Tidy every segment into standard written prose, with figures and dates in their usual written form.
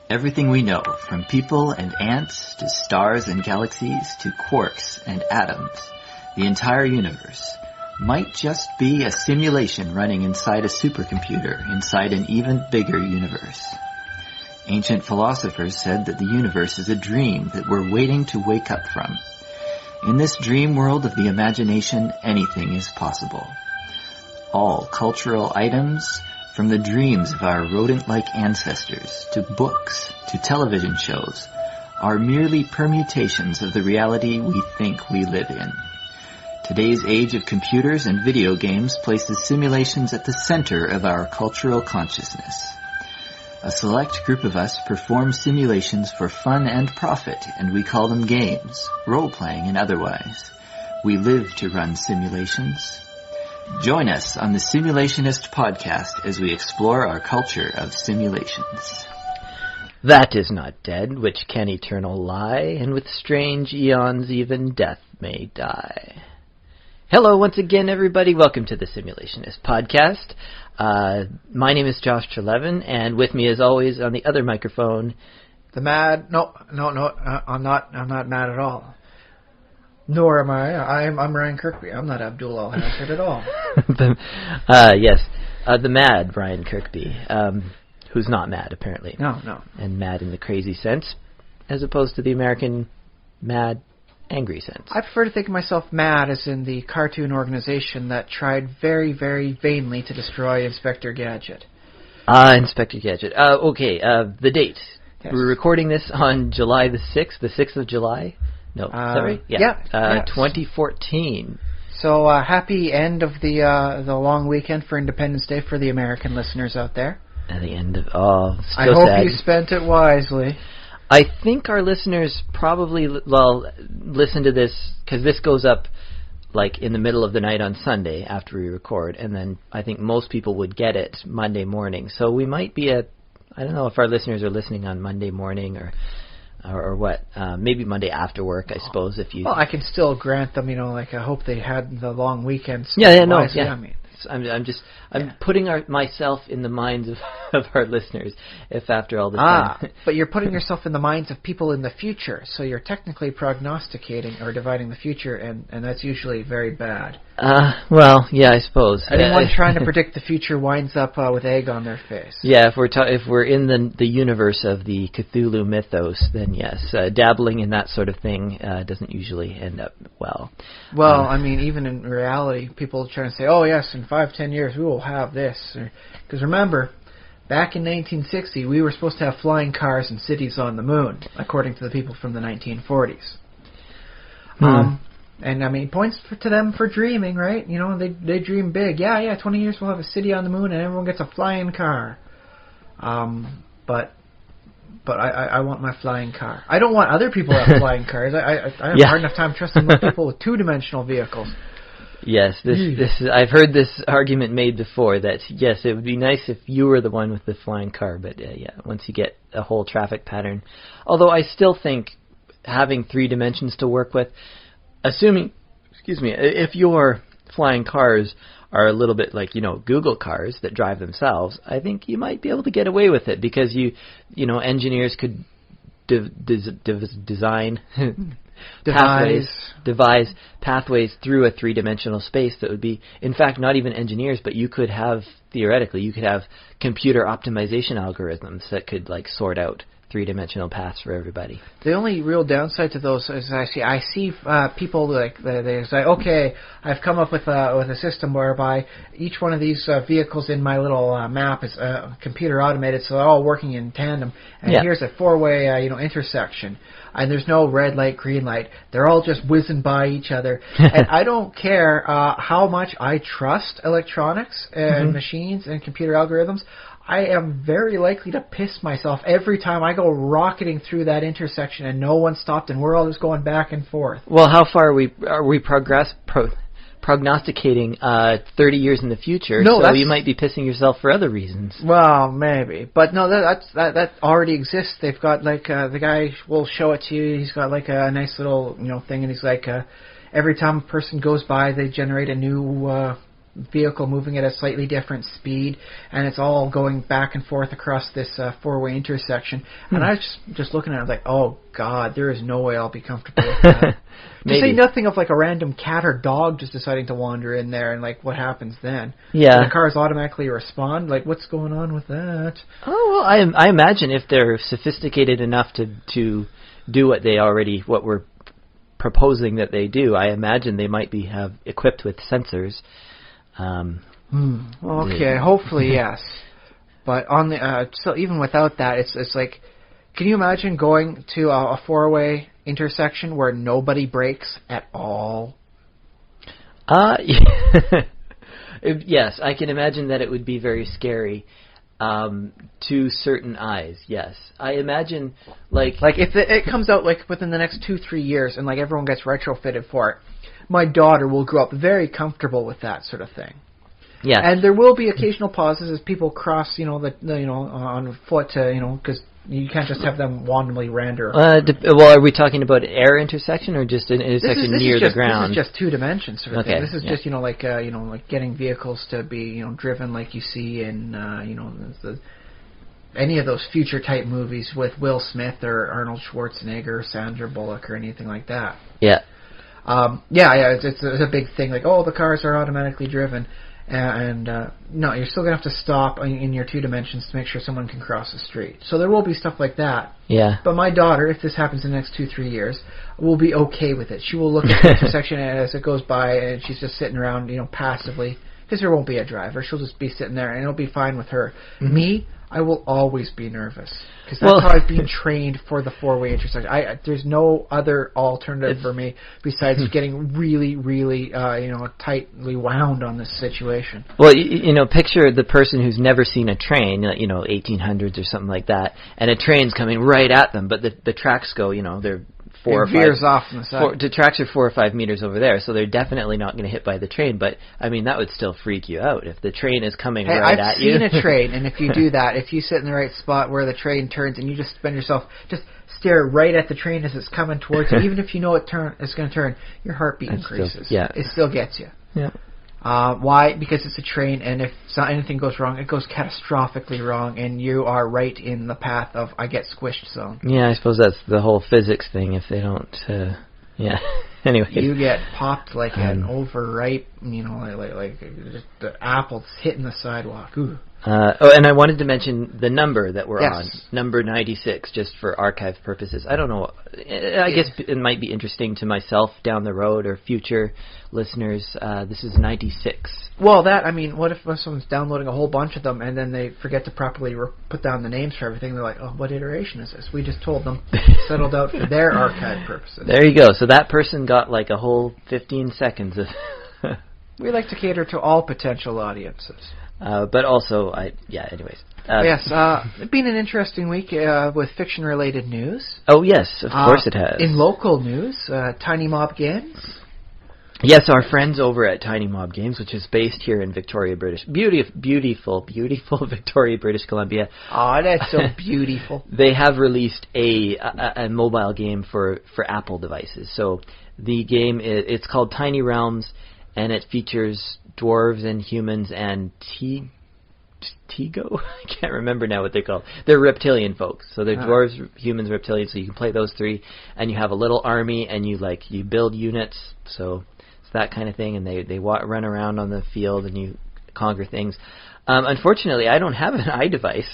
Everything we know, from people and ants to stars and galaxies to quarks and atoms, the entire universe, might just be a simulation running inside a supercomputer inside an even bigger universe. Ancient philosophers said that the universe is a dream that we're waiting to wake up from. In this dream world of the imagination, anything is possible. All cultural items, from the dreams of our rodent-like ancestors, to books, to television shows, are merely permutations of the reality we think we live in. Today's age of computers and video games places simulations at the center of our cultural consciousness. A select group of us perform simulations for fun and profit, and we call them games, role-playing and otherwise. We live to run simulations. Join us on the Simulationist podcast as we explore our culture of simulations. That is not dead, which can eternal lie, and with strange eons even death may die. Hello once again, everybody. Welcome to the Simulationist podcast. My name is Josh Trelevin, and with me, as always, on the other microphone, I'm not mad at all. Nor am I. I'm Ryan Kirkby. I'm not Abdul Al-Hassad at all. The mad Ryan Kirkby, who's not mad, apparently. No. And mad in the crazy sense, as opposed to the American mad, angry sense. I prefer to think of myself mad as in the cartoon organization that tried very, very vainly to destroy Inspector Gadget. Inspector Gadget. The date. Yes. We're recording this on July the 6th of July. No, is that right? Yeah. 2014. So, happy end of the long weekend for Independence Day for the American listeners out there. At the end of... I hope you spent it wisely. I think our listeners probably, listen to this, because this goes up, in the middle of the night on Sunday after we record, and then I think most people would get it Monday morning. So we might be I don't know if our listeners are listening on Monday morning or what. Maybe Monday after work, I suppose, if you... Well, I can still grant them, I hope they had the long weekend. I'm putting myself in the minds of our listeners, if after all this time... But you're putting yourself in the minds of people in the future, so you're technically prognosticating or dividing the future, and that's usually very bad. I suppose. Anyone trying to predict the future winds up with egg on their face. Yeah, if we're in the universe of the Cthulhu mythos, then yes, dabbling in that sort of thing doesn't usually end up well. Well, even in reality, people trying to say, oh yes, in 5-10 years we will have this. Because remember, back in 1960, we were supposed to have flying cars and cities on the moon, according to the people from the 1940s. And points to them for dreaming, right? They dream big. Yeah, 20 years we'll have a city on the moon and everyone gets a flying car. But I want my flying car. I don't want other people to have flying cars. I have a hard enough time trusting those people with two-dimensional vehicles. Yes, this is, I've heard this argument made before that, yes, it would be nice if you were the one with the flying car, but once you get a whole traffic pattern. Although I still think having 3 dimensions to work with, assuming, if your flying cars are a little bit like, Google cars that drive themselves, I think you might be able to get away with it because engineers could devise pathways through a 3-dimensional space that would be, in fact, not even engineers, but you could have computer optimization algorithms that could sort out 3-dimensional paths for everybody. The only real downside to those is I see people they say, okay, I've come up with a system whereby each one of these vehicles in my little map is computer automated, so they're all working in tandem. And here's a 4-way intersection, and there's no red light, green light. They're all just whizzing by each other, and I don't care how much I trust electronics and machines and computer algorithms. I am very likely to piss myself every time I go rocketing through that intersection and no one stopped and we're all just going back and forth. Well, how far are we prognosticating 30 years in the future? No, so you might be pissing yourself for other reasons. Well, maybe, but no, that already exists. They've got the guy will show it to you. He's got a nice little thing, and he's every time a person goes by, they generate a new vehicle moving at a slightly different speed, and it's all going back and forth across this four-way intersection. And I was just looking at it, I was like, oh God, there is no way I'll be comfortable with that. To say nothing of like a random cat or dog just deciding to wander in there, and like what happens then? Yeah. Do the cars automatically respond? Like, what's going on with that? Oh, well, I imagine if they're sophisticated enough to do what we're proposing that they do, I imagine they might have equipped with sensors. Okay, hopefully yes. But on the so even without that, it's like, can you imagine going to a four-way intersection where nobody brakes at all? Yes, I can imagine that it would be very scary to certain eyes. Yes, I imagine like if it comes out like within the next 2-3 years, and like everyone gets retrofitted for it, my daughter will grow up very comfortable with that sort of thing. Yeah, and there will be occasional pauses as people cross, on foot, because you can't just have them wantonly random. Well, are we talking about air intersection or just an intersection near the ground? This is just two dimensions sort of thing. This is just like getting vehicles to be driven like you see in any of those future type movies with Will Smith or Arnold Schwarzenegger or Sandra Bullock or anything like that. Yeah. It's a big thing. Like, oh, the cars are automatically driven. And no, you're still going to have to stop in your two dimensions to make sure someone can cross the street. So there will be stuff like that. Yeah. But my daughter, if this happens in the next 2-3 years, will be okay with it. She will look at the intersection as it goes by, and she's just sitting around, passively, because there won't be a driver. She'll just be sitting there, and it'll be fine with her. Mm-hmm. Me, I will always be nervous, because that's how I've been trained for the four-way intersection. There's no other alternative for me besides getting really, really, tightly wound on this situation. Well, picture the person who's never seen a train, 1800s or something like that, and a train's coming right at them, but the tracks go, they're 4 or 5 veers off on the side. The tracks are 4 or 5 meters over there, so they're definitely not going to hit by the train. But I mean, that would still freak you out if the train is coming right at you. I've seen a train, and if you do that, if you sit in the right spot where the train turns, and you just just stare right at the train as it's coming towards you, even if you know it's going to turn, your heartbeat increases. It still gets you. Yeah. Why? Because it's a train, and if anything goes wrong, it goes catastrophically wrong, and you are right in the path of I get squished zone. Yeah, I suppose that's the whole physics thing. If they don't, anyway, you get popped like an overripe, like just the apple hitting the sidewalk. Ooh. And I wanted to mention the number that we're on, Yes. number 96, just for archive purposes. I don't know. I guess it might be interesting to myself down the road or future listeners. This is 96. Well, what if someone's downloading a whole bunch of them and then they forget to properly put down the names for everything? They're like, oh, what iteration is this? We just told them, settled out for their archive purposes. There you go. So that person got like a whole 15 seconds of... We like to cater to all potential audiences. But also, anyways. Yes, it's been an interesting week with fiction-related news. Oh, yes, of course it has. In local news, Tiny Mob Games. Yes, our friends over at Tiny Mob Games, which is based here in Victoria, beautiful Victoria, British Columbia. Oh, that's so beautiful. They have released a mobile game for Apple devices. So the game, it's called Tiny Realms, and it features dwarves and humans and Tigo? I can't remember now what they're called. They're reptilian folks. So they're dwarves, humans, reptilians, so you can play those three, and you have a little army, and you build units, so it's that kind of thing, and they run around on the field, and you conquer things. Unfortunately, I don't have an iDevice,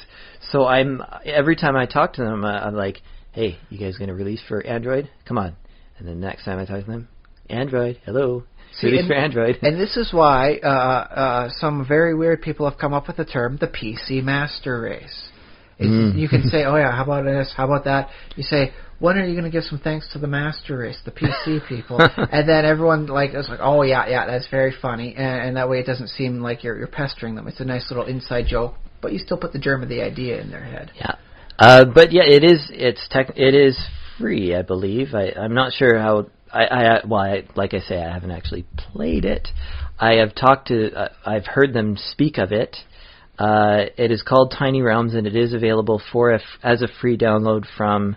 so every time I talk to them, I'm like, hey, you guys going to release for Android? Come on. And then next time I talk to them, Android, hello. For Android. And this is why some very weird people have come up with the term the PC Master Race. You can say, oh yeah, how about this, how about that? You say, when are you going to give some thanks to the Master Race, the PC people? And then everyone is like, oh yeah, that's very funny. And that way it doesn't seem like you're pestering them. It's a nice little inside joke, but you still put the germ of the idea in their head. Yeah. But yeah, it is free, I believe. I'm not sure how... like I say, I haven't actually played it. I've heard them speak of it. It is called Tiny Realms, and it is available as a free download from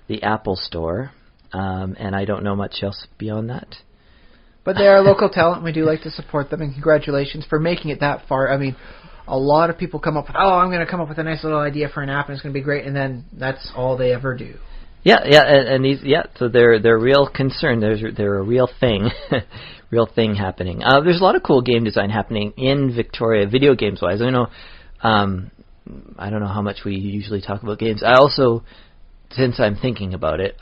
the Apple Store. And I don't know much else beyond that. But they are local talent. We do like to support them, and congratulations for making it that far. I mean, a lot of people come up with, I'm going to come up with a nice little idea for an app, and it's going to be great, and then that's all they ever do. Yeah, and these, so they're real concern. They're a real thing, real thing happening. There's a lot of cool game design happening in Victoria, video games wise. I don't know how much we usually talk about games. I also, since I'm thinking about it,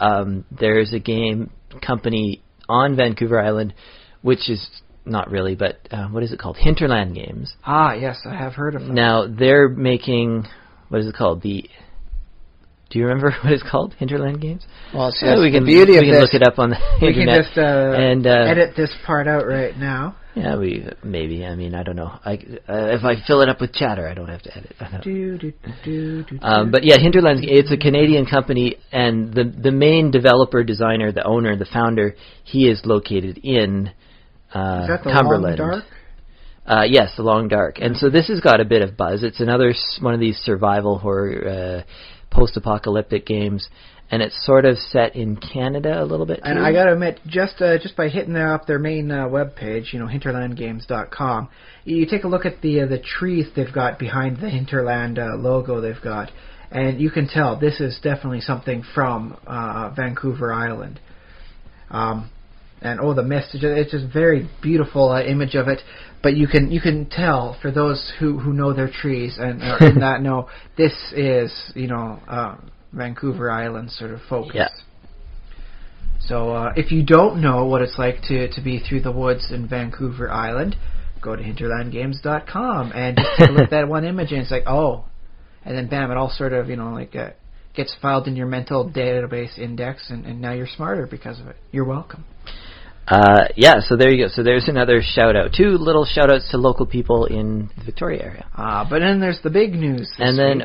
there's a game company on Vancouver Island, which is not really, but what is it called? Hinterland Games. Ah, yes, I have heard of them. Now they're making, what is it called? Do you remember what it's called? Hinterland Games? Well, it's we can look it up on the internet. We can just edit this part out right now. Yeah, maybe. I mean, I don't know. If I fill it up with chatter, I don't have to edit. But yeah, Hinterland. It's a Canadian company, and the main developer, designer, the owner, the founder, he is located in is that the Cumberland. Long Dark? Yes, the Long Dark. And so this has got a bit of buzz. It's another one of these survival horror, post-apocalyptic games. And it's sort of set in Canada a little bit, too. And I got to admit, just by hitting up their main webpage, hinterlandgames.com, you take a look at the trees they've got behind the Hinterland logo they've got, and you can tell this is definitely something from Vancouver Island. And the mist, it's just very beautiful image of it. But you can tell, for those who know their trees and that know, this is, Vancouver Island sort of focus. Yeah. So if you don't know what it's like to be through the woods in Vancouver Island, go to hinterlandgames.com and just take a look at that one image, and it's like, oh, and then bam, it all sort of gets filed in your mental database index, and now you're smarter because of it. You're welcome. So there you go. So there's another shout-out. 2 little shout-outs to local people in the Victoria area. But then there's the big news this week.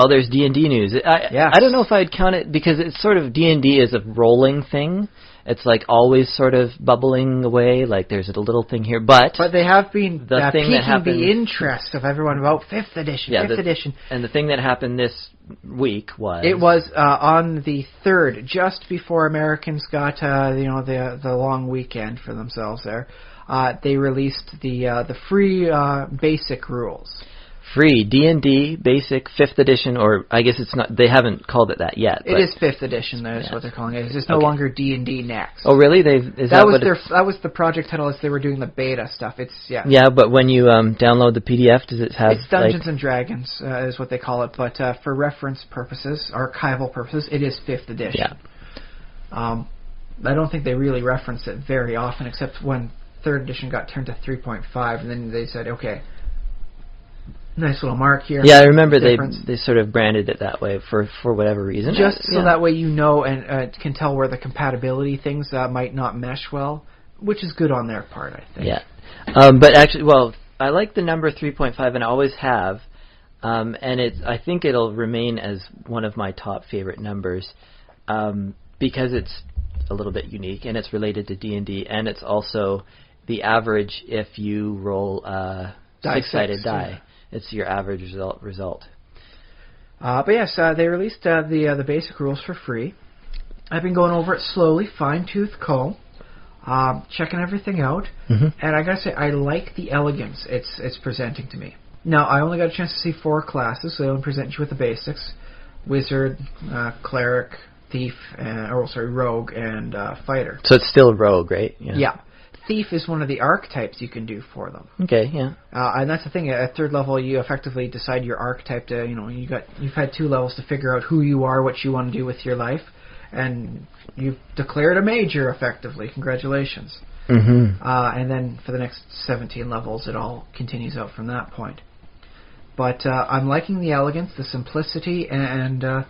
There's D&D news. I don't know if I'd count it, because it's sort of, D&D is a rolling thing. It's like always sort of bubbling away, like there's a little thing here. But they have been piquing the interest of everyone about 5th edition, 5th edition. And the thing that happened this week was... It was on the 3rd, just before Americans got the long weekend for themselves there. They released the free basic rules. Free D&D Basic 5th Edition, or I guess it's not. They haven't called it that yet. It is 5th Edition. That is what they're calling it. It's just no longer D&D Next. Oh, really? That was the project title as they were doing the beta stuff. Yeah, but when you download the PDF, does it have? It's Dungeons and Dragons is what they call it, but for reference purposes, archival purposes, it is 5th Edition. Yeah. I don't think they really reference it very often, except when 3rd Edition got turned to 3.5, and then they said, okay. Nice little mark here. Yeah, I remember they sort of branded it that way for whatever reason. Just so that way and can tell where the compatibility things might not mesh well, which is good on their part, I think. Yeah. But actually, I like the number 3.5, and I always have. And I think it'll remain as one of my top favorite numbers, because it's a little bit unique, and it's related to D&D, and it's also the average if you roll a 6-sided die. Yeah. It's your average result. But yes, they released the basic rules for free. I've been going over it slowly, fine-tooth comb, checking everything out, and I gotta say, I like the elegance it's presenting to me. Now, I only got a chance to see 4 classes, so they only present you with the basics: wizard, cleric, thief, rogue, and fighter. So it's still rogue, right? Yeah. Thief is one of the archetypes you can do for them. Okay, yeah. And that's the thing. At 3rd level, you effectively decide your archetype. You've had 2 levels to figure out who you are, what you want to do with your life, and you've declared a major effectively. Congratulations. And then for the next 17 levels, it all continues out from that point. But I'm liking the elegance, the simplicity, and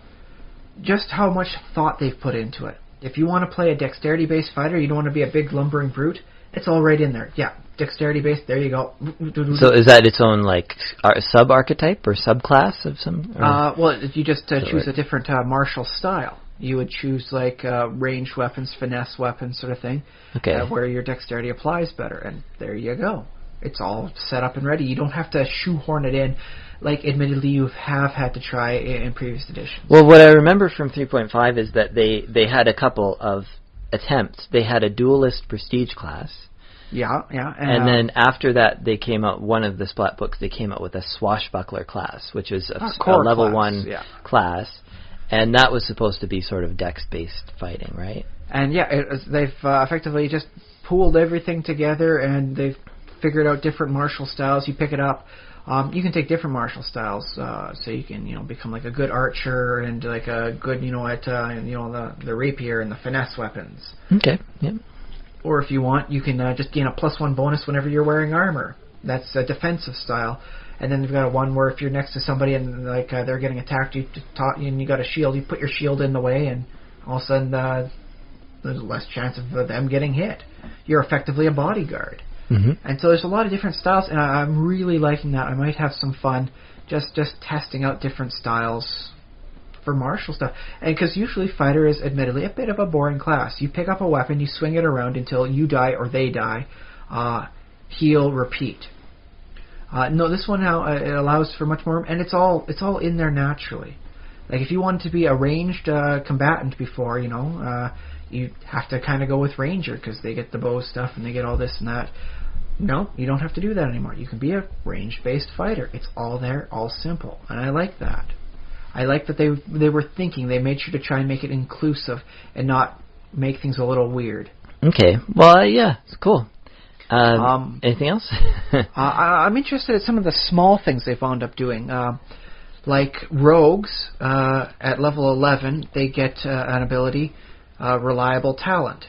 just how much thought they've put into it. If you want to play a dexterity-based fighter, you don't want to be a big lumbering brute, it's all right in there. Yeah, dexterity-based, there you go. So is that its own, sub-archetype or subclass of some? You just choose a different martial style. You would choose, ranged weapons, finesse weapons sort of thing, where your dexterity applies better, and there you go. It's all set up and ready. You don't have to shoehorn it in, like admittedly you have had to try in previous editions. Well, what I remember from 3.5 is that they had a couple of attempts. They had a duelist prestige class, Yeah. And then after that, they came out, one of the Splat books, they came out with a swashbuckler class, which was a level class, 1 class. And that was supposed to be sort of dex-based fighting, right? And they've effectively just pooled everything together, and they've figured out different martial styles. You pick it up. You can take different martial styles, so you can become like a good archer and like a good at the rapier and the finesse weapons. Okay. Yep. Or if you want, you can just gain a +1 bonus whenever you're wearing armor. That's a defensive style. And then you've got one where if you're next to somebody and they're getting attacked, and you got a shield, you put your shield in the way, and all of a sudden there's less chance of them getting hit. You're effectively a bodyguard. Mm-hmm. And so there's a lot of different styles, and I'm really liking that. I might have some fun just testing out different styles for martial stuff. And because usually fighter is admittedly a bit of a boring class. You pick up a weapon, you swing it around until you die or they die, heal, repeat. No, this one now it allows for much more, and it's all in there naturally. Like if you wanted to be a ranged combatant before, you have to kind of go with ranger because they get the bow stuff and they get all this and that. No, you don't have to do that anymore. You can be a range-based fighter. It's all there, all simple, and I like that. I like that they were thinking. They made sure to try and make it inclusive and not make things a little weird. Okay. Well, yeah, it's cool. Anything else? I'm interested in some of the small things they wound up doing. Like rogues, at level 11, they get an ability, reliable talent.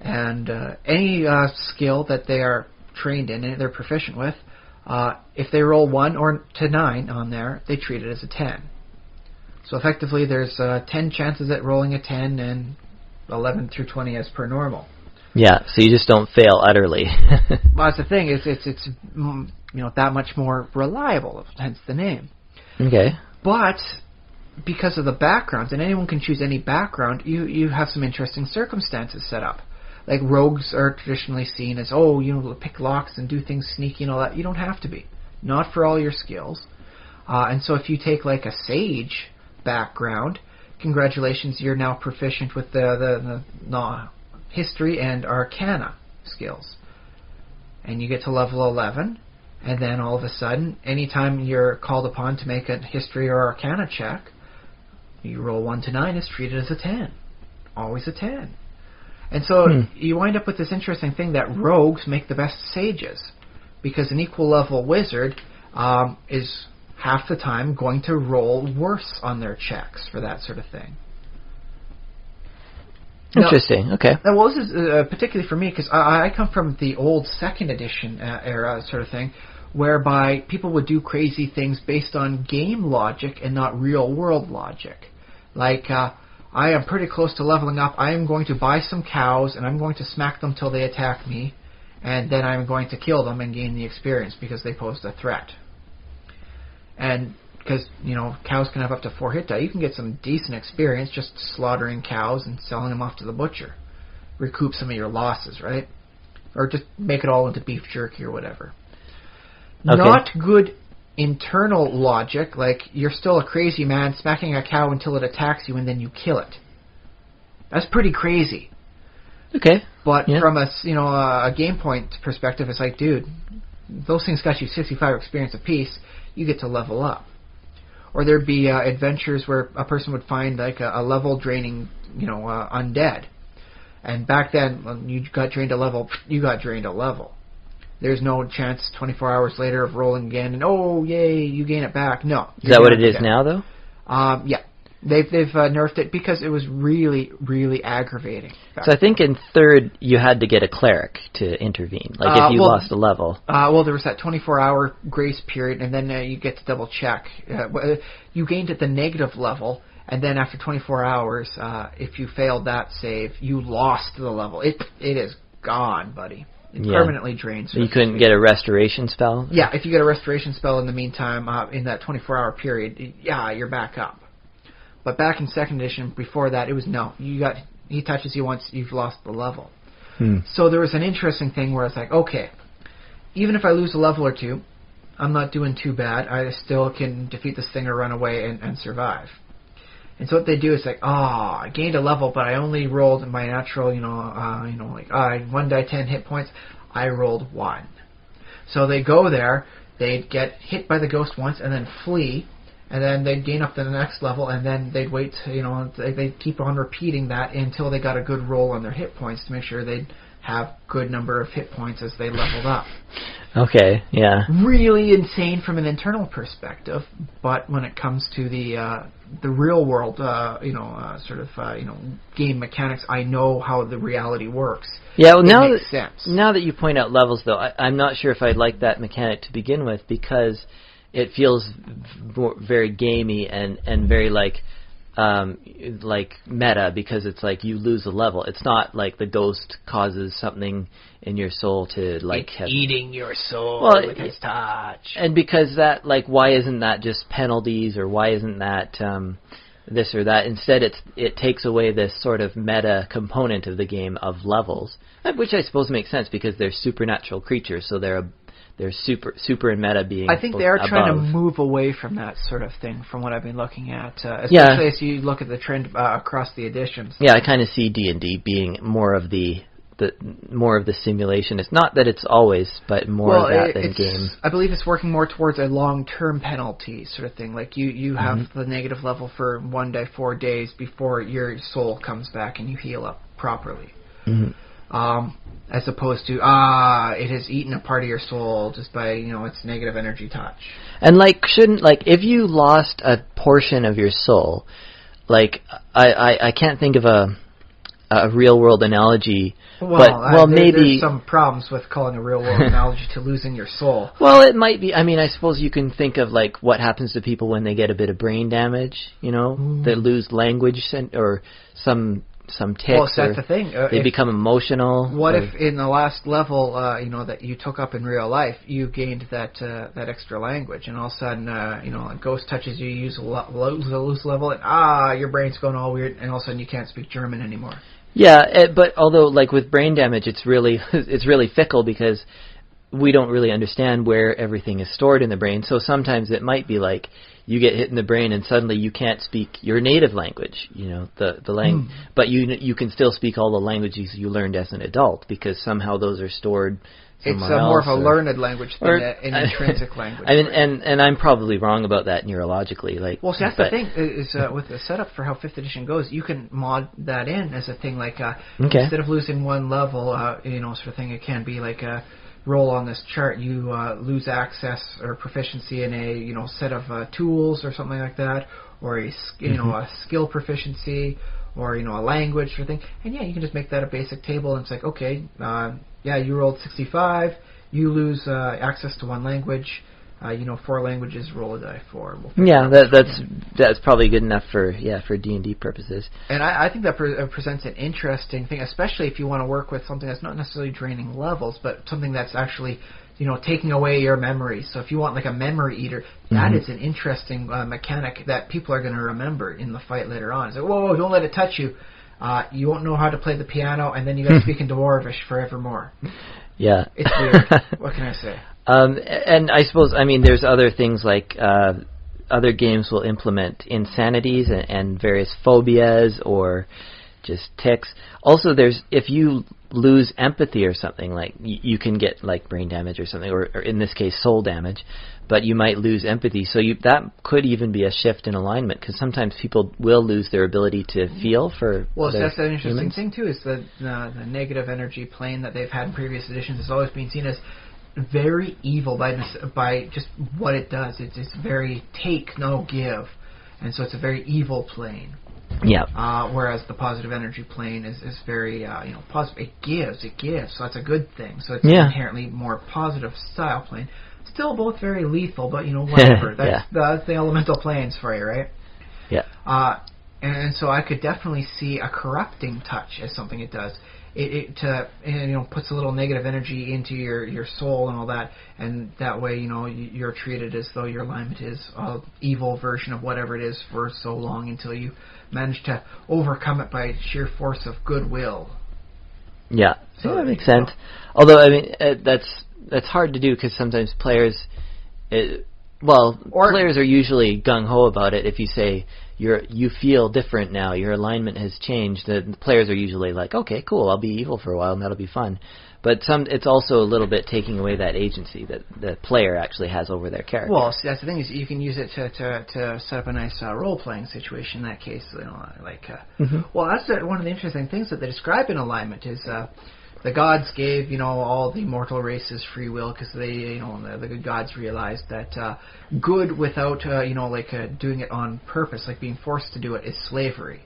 And any skill that they are trained in and they're proficient with, if they roll 1 or to 9 on there, they treat it as a 10. So effectively there's 10 chances at rolling a 10 and 11 through 20 as per normal. Yeah, so you just don't fail utterly. Well, that's the thing. It's that much more reliable, hence the name. Okay. But because of the backgrounds, and anyone can choose any background, you have some interesting circumstances set up. Like rogues are traditionally seen as, pick locks and do things sneaky and all that. You don't have to be. Not for all your skills. And so if you take like a sage background, congratulations, you're now proficient with the history and arcana skills. And you get to level 11, and then all of a sudden, anytime you're called upon to make a history or arcana check, you roll 1 to 9, it's treated as a 10. Always a 10. And so you wind up with this interesting thing that rogues make the best sages, because an equal level wizard is half the time going to roll worse on their checks for that sort of thing. Interesting. Now, okay. Well, this is particularly for me because I come from the old 2nd edition era sort of thing, whereby people would do crazy things based on game logic and not real world logic. Like, I am pretty close to leveling up. I am going to buy some cows and I'm going to smack them till they attack me, and then I'm going to kill them and gain the experience because they posed a threat. And because, cows can have up to 4 hit die. You can get some decent experience just slaughtering cows and selling them off to the butcher. Recoup some of your losses, right? Or just make it all into beef jerky or whatever. Okay. Not good internal logic, like you're still a crazy man smacking a cow until it attacks you and then you kill it. That's pretty crazy. Okay. But from a game point perspective, it's like, dude, those things got you 65 experience apiece. You get to level up. Or there'd be adventures where a person would find like a level draining, undead. And back then, when you got drained a level, you got drained a level. There's no chance 24 hours later of rolling again and, oh, yay, you gain it back. No. Is that what it is now, though? Yeah. They've nerfed it because it was really, really aggravating. So I think in 3rd you had to get a cleric to intervene, like if you lost a level. Well, there was that 24-hour grace period, and then you get to double check. You gained at the negative level, and then after 24 hours, if you failed that save, you lost the level. It is gone, buddy. It permanently drains. So you couldn't get a restoration spell? Yeah, if you get a restoration spell in the meantime, in that 24-hour period, you're back up. But back in 2nd edition, before that, it was no. He touches you once, you've lost the level. So there was an interesting thing where it's like, okay, even if I lose a level or 2, I'm not doing too bad. I still can defeat this thing or run away and survive. And so what they do is like, I gained a level, but I only rolled my natural, 1 die 10 hit points. I rolled 1. So they go there, they'd get hit by the ghost once and then flee, and then they'd gain up to the next level, and then they'd wait, they'd keep on repeating that until they got a good roll on their hit points to make sure they'd have good number of hit points as they leveled up. Okay, yeah. Really insane from an internal perspective, but when it comes to the real world, game mechanics, I know how the reality works. Yeah, well, now that you point out levels, though, I'm not sure if I'd like that mechanic to begin with, because it feels very gamey and very like meta, because it's like you lose a level. It's not like the ghost causes something in your soul to like eating your soul with his touch. And because that, like, why isn't that just penalties, or why isn't that this or that? Instead, it takes away this sort of meta component of the game of levels, which I suppose makes sense because they're supernatural creatures, so they're super and meta being. I think they are trying to move away from that sort of thing, from what I've been looking at, especially as you look at the trend across the editions. Yeah, I kind of see D&D being more of the simulation. It's not that it's always, but more of that than game. I believe it's working more towards a long-term penalty sort of thing. Like you have the negative level for 1 day, 4 days before your soul comes back and you heal up properly. As opposed to, it has eaten a part of your soul just by, its negative energy touch. And, if you lost a portion of your soul, I can't think of a real-world analogy. Maybe there's some problems with calling a real-world analogy to losing your soul. Well, it might be. I mean, I suppose you can think of, what happens to people when they get a bit of brain damage, they lose language or some tics. Well, that's the thing. They become emotional. What if in the last level, that you took up in real life, you gained that extra language, and all of a sudden, a ghost touches you, you lose a level, and your brain's going all weird, and all of a sudden you can't speak German anymore. Yeah, but although with brain damage, it's really fickle because we don't really understand where everything is stored in the brain. So sometimes it might be like you get hit in the brain and suddenly you can't speak your native language, the language, but you can still speak all the languages you learned as an adult because somehow those are stored somewhere else. It's more of a learned language than an intrinsic language. I mean, and I'm probably wrong about that neurologically. That's the thing is with the setup for how 5th edition goes, you can mod that in as a thing instead of losing one level, sort of thing. It can be like a roll on this chart, you lose access or proficiency in a set of tools or something like that, or a skill proficiency, or a language or thing. And you can just make that a basic table, and it's like, okay, you rolled 65, you lose access to one language. 4 languages, roll a die 4. That's probably good enough for D&D purposes. And I think that presents an interesting thing, especially if you want to work with something that's not necessarily draining levels, but something that's actually taking away your memory. So if you want a memory eater, that is an interesting mechanic that people are going to remember in the fight later on. It's like, whoa, don't let it touch you. You won't know how to play the piano, and then you got to speak in Dwarvish forevermore. Yeah. It's weird. What can I say? And I suppose, there's other things like other games will implement insanities and various phobias or just tics. Also, if you lose empathy or something, you can get brain damage or something, or in this case soul damage, but you might lose empathy. So that could even be a shift in alignment, because sometimes people will lose their ability to feel for that's an interesting thing too, is the negative energy plane that they've had in previous editions has always been seen as very evil by just what it does. It's very take, no give, and so it's a very evil plane. Yeah. Whereas the positive energy plane is very positive. It gives. So that's a good thing. So it's inherently more positive style plane. Still both very lethal, but whatever. That's the elemental planes for you, right? Yeah. And so I could definitely see a corrupting touch as something it does. It puts a little negative energy into your soul and all that, and that way you're treated as though your alignment is an evil version of whatever it is for so long until you manage to overcome it by sheer force of goodwill. Yeah, so that makes sense. Although that's hard to do because sometimes players, players are usually gung ho about it. If you say you feel different now, your alignment has changed, the players are usually like, okay, cool, I'll be evil for a while and that'll be fun. But it's also a little bit taking away that agency that the player actually has over their character. Well, see, that's the thing is you can use it to set up a nice role-playing situation in that case. Well, that's one of the interesting things that they describe in alignment is the gods gave all the mortal races free will because they the good gods realized that good without doing it on purpose, like being forced to do it, is slavery.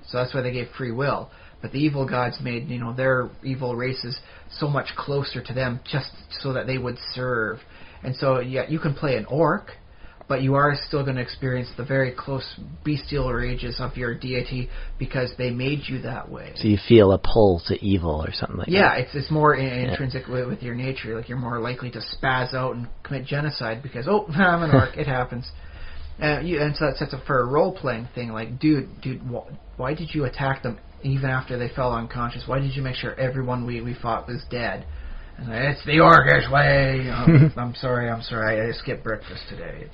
So that's why they gave free will. But the evil gods made their evil races so much closer to them just so that they would serve. And so you can play an orc, but you are still going to experience the very close bestial rages of your deity because they made you that way. So you feel a pull to evil or something like that. Yeah, it's more intrinsic with your nature. Like you're more likely to spaz out and commit genocide because, I'm an orc, it happens. And so that sets up for a role-playing thing. Like, dude, why did you attack them even after they fell unconscious? Why did you make sure everyone we fought was dead? And it's the orcish way. I'm sorry. I skipped breakfast today.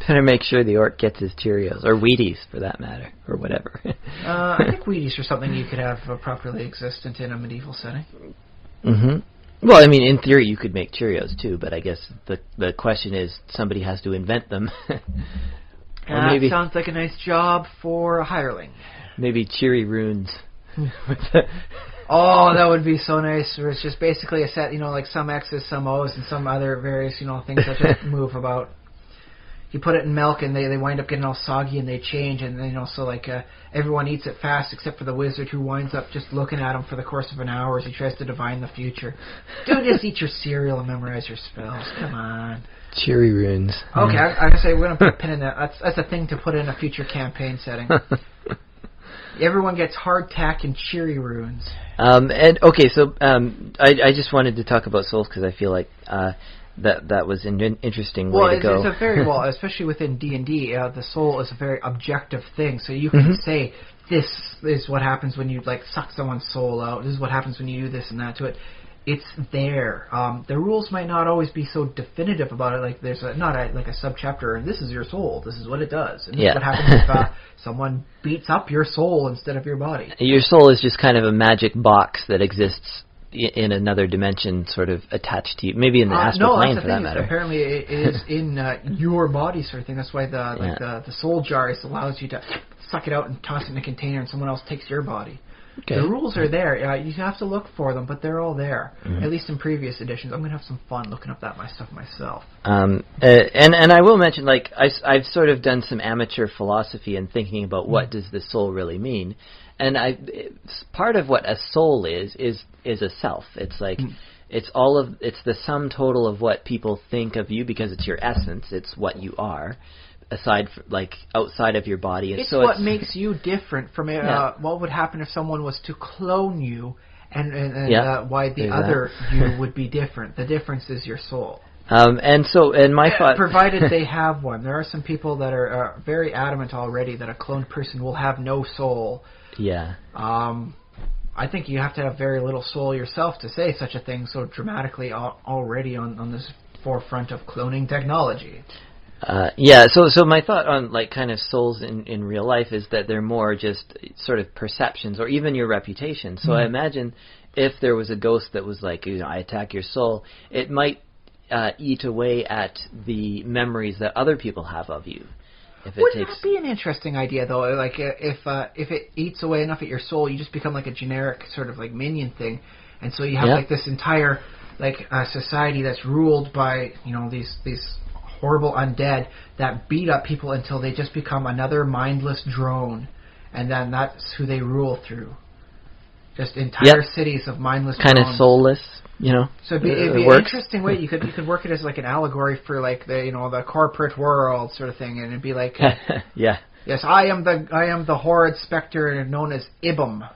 Better make sure the orc gets his Cheerios, or Wheaties for that matter, or whatever. I think Wheaties are something you could have properly existent in a medieval setting. Mm-hmm. Well, I mean, in theory, you could make Cheerios too, but I guess the question is, somebody has to invent them. That sounds like a nice job for a hireling. Maybe Cheerirunes. Oh, that would be so nice. Where it's just basically a set, like some X's, some O's, and some other various, things that just move about. You put it in milk, and they wind up getting all soggy, and they change, and everyone eats it fast except for the wizard, who winds up just looking at them for the course of an hour as he tries to divine the future. Dude, just eat your cereal and memorize your spells. Come on. Cheerirunes. Okay, I'm gonna say we're gonna put a pin in that. That's a thing to put in a future campaign setting. Everyone gets hardtack and Cheerirunes. I just wanted to talk about souls because I feel like that was an interesting way to go. Well, it's a very especially within D&D, the soul is a very objective thing. So you can say, this is what happens when you suck someone's soul out. This is what happens when you do this and that to it. It's there. The rules might not always be so definitive about it. Like there's not a subchapter, and this is your soul. This is what it does. And this is what happens if someone beats up your soul instead of your body. Your soul is just kind of a magic box that exists in another dimension, sort of attached to you. Maybe in the astral plane, for that matter. Apparently, it is in your body, sort of thing. That's why the soul jar allows you to suck it out and toss it in a container, and someone else takes your body. Okay. The rules are there. You have to look for them, but they're all there. At least in previous editions. I'm going to have some fun looking up that stuff myself. And I will mention, I've sort of done some amateur philosophy and thinking about what does the soul really mean. And part of what a soul is a self. It's it's the sum total of what people think of you because it's your essence. It's what you are. Outside of your body. It's what makes you different from what would happen if someone was to clone you, and why the other you would be different. The difference is your soul. And my thought, provided they have one. There are some people that are very adamant already that a cloned person will have no soul. Yeah. I think you have to have very little soul yourself to say such a thing so dramatically already on this forefront of cloning technology. So my thought on kind of souls in real life is that they're more just sort of perceptions or even your reputation. So I imagine if there was a ghost that was I attack your soul, it might eat away at the memories that other people have of you. Wouldn't that be an interesting idea, though? If it eats away enough at your soul, you just become a generic sort of minion thing, and so you have this entire society that's ruled by these horrible undead that beat up people until they just become another mindless drone, and then that's who they rule through. Just entire cities of mindless drones. Kind of soulless, So it'd be an interesting way. You could work it as an allegory for the corporate world sort of thing, and it'd be yes, I am the horrid spectre known as Ibum.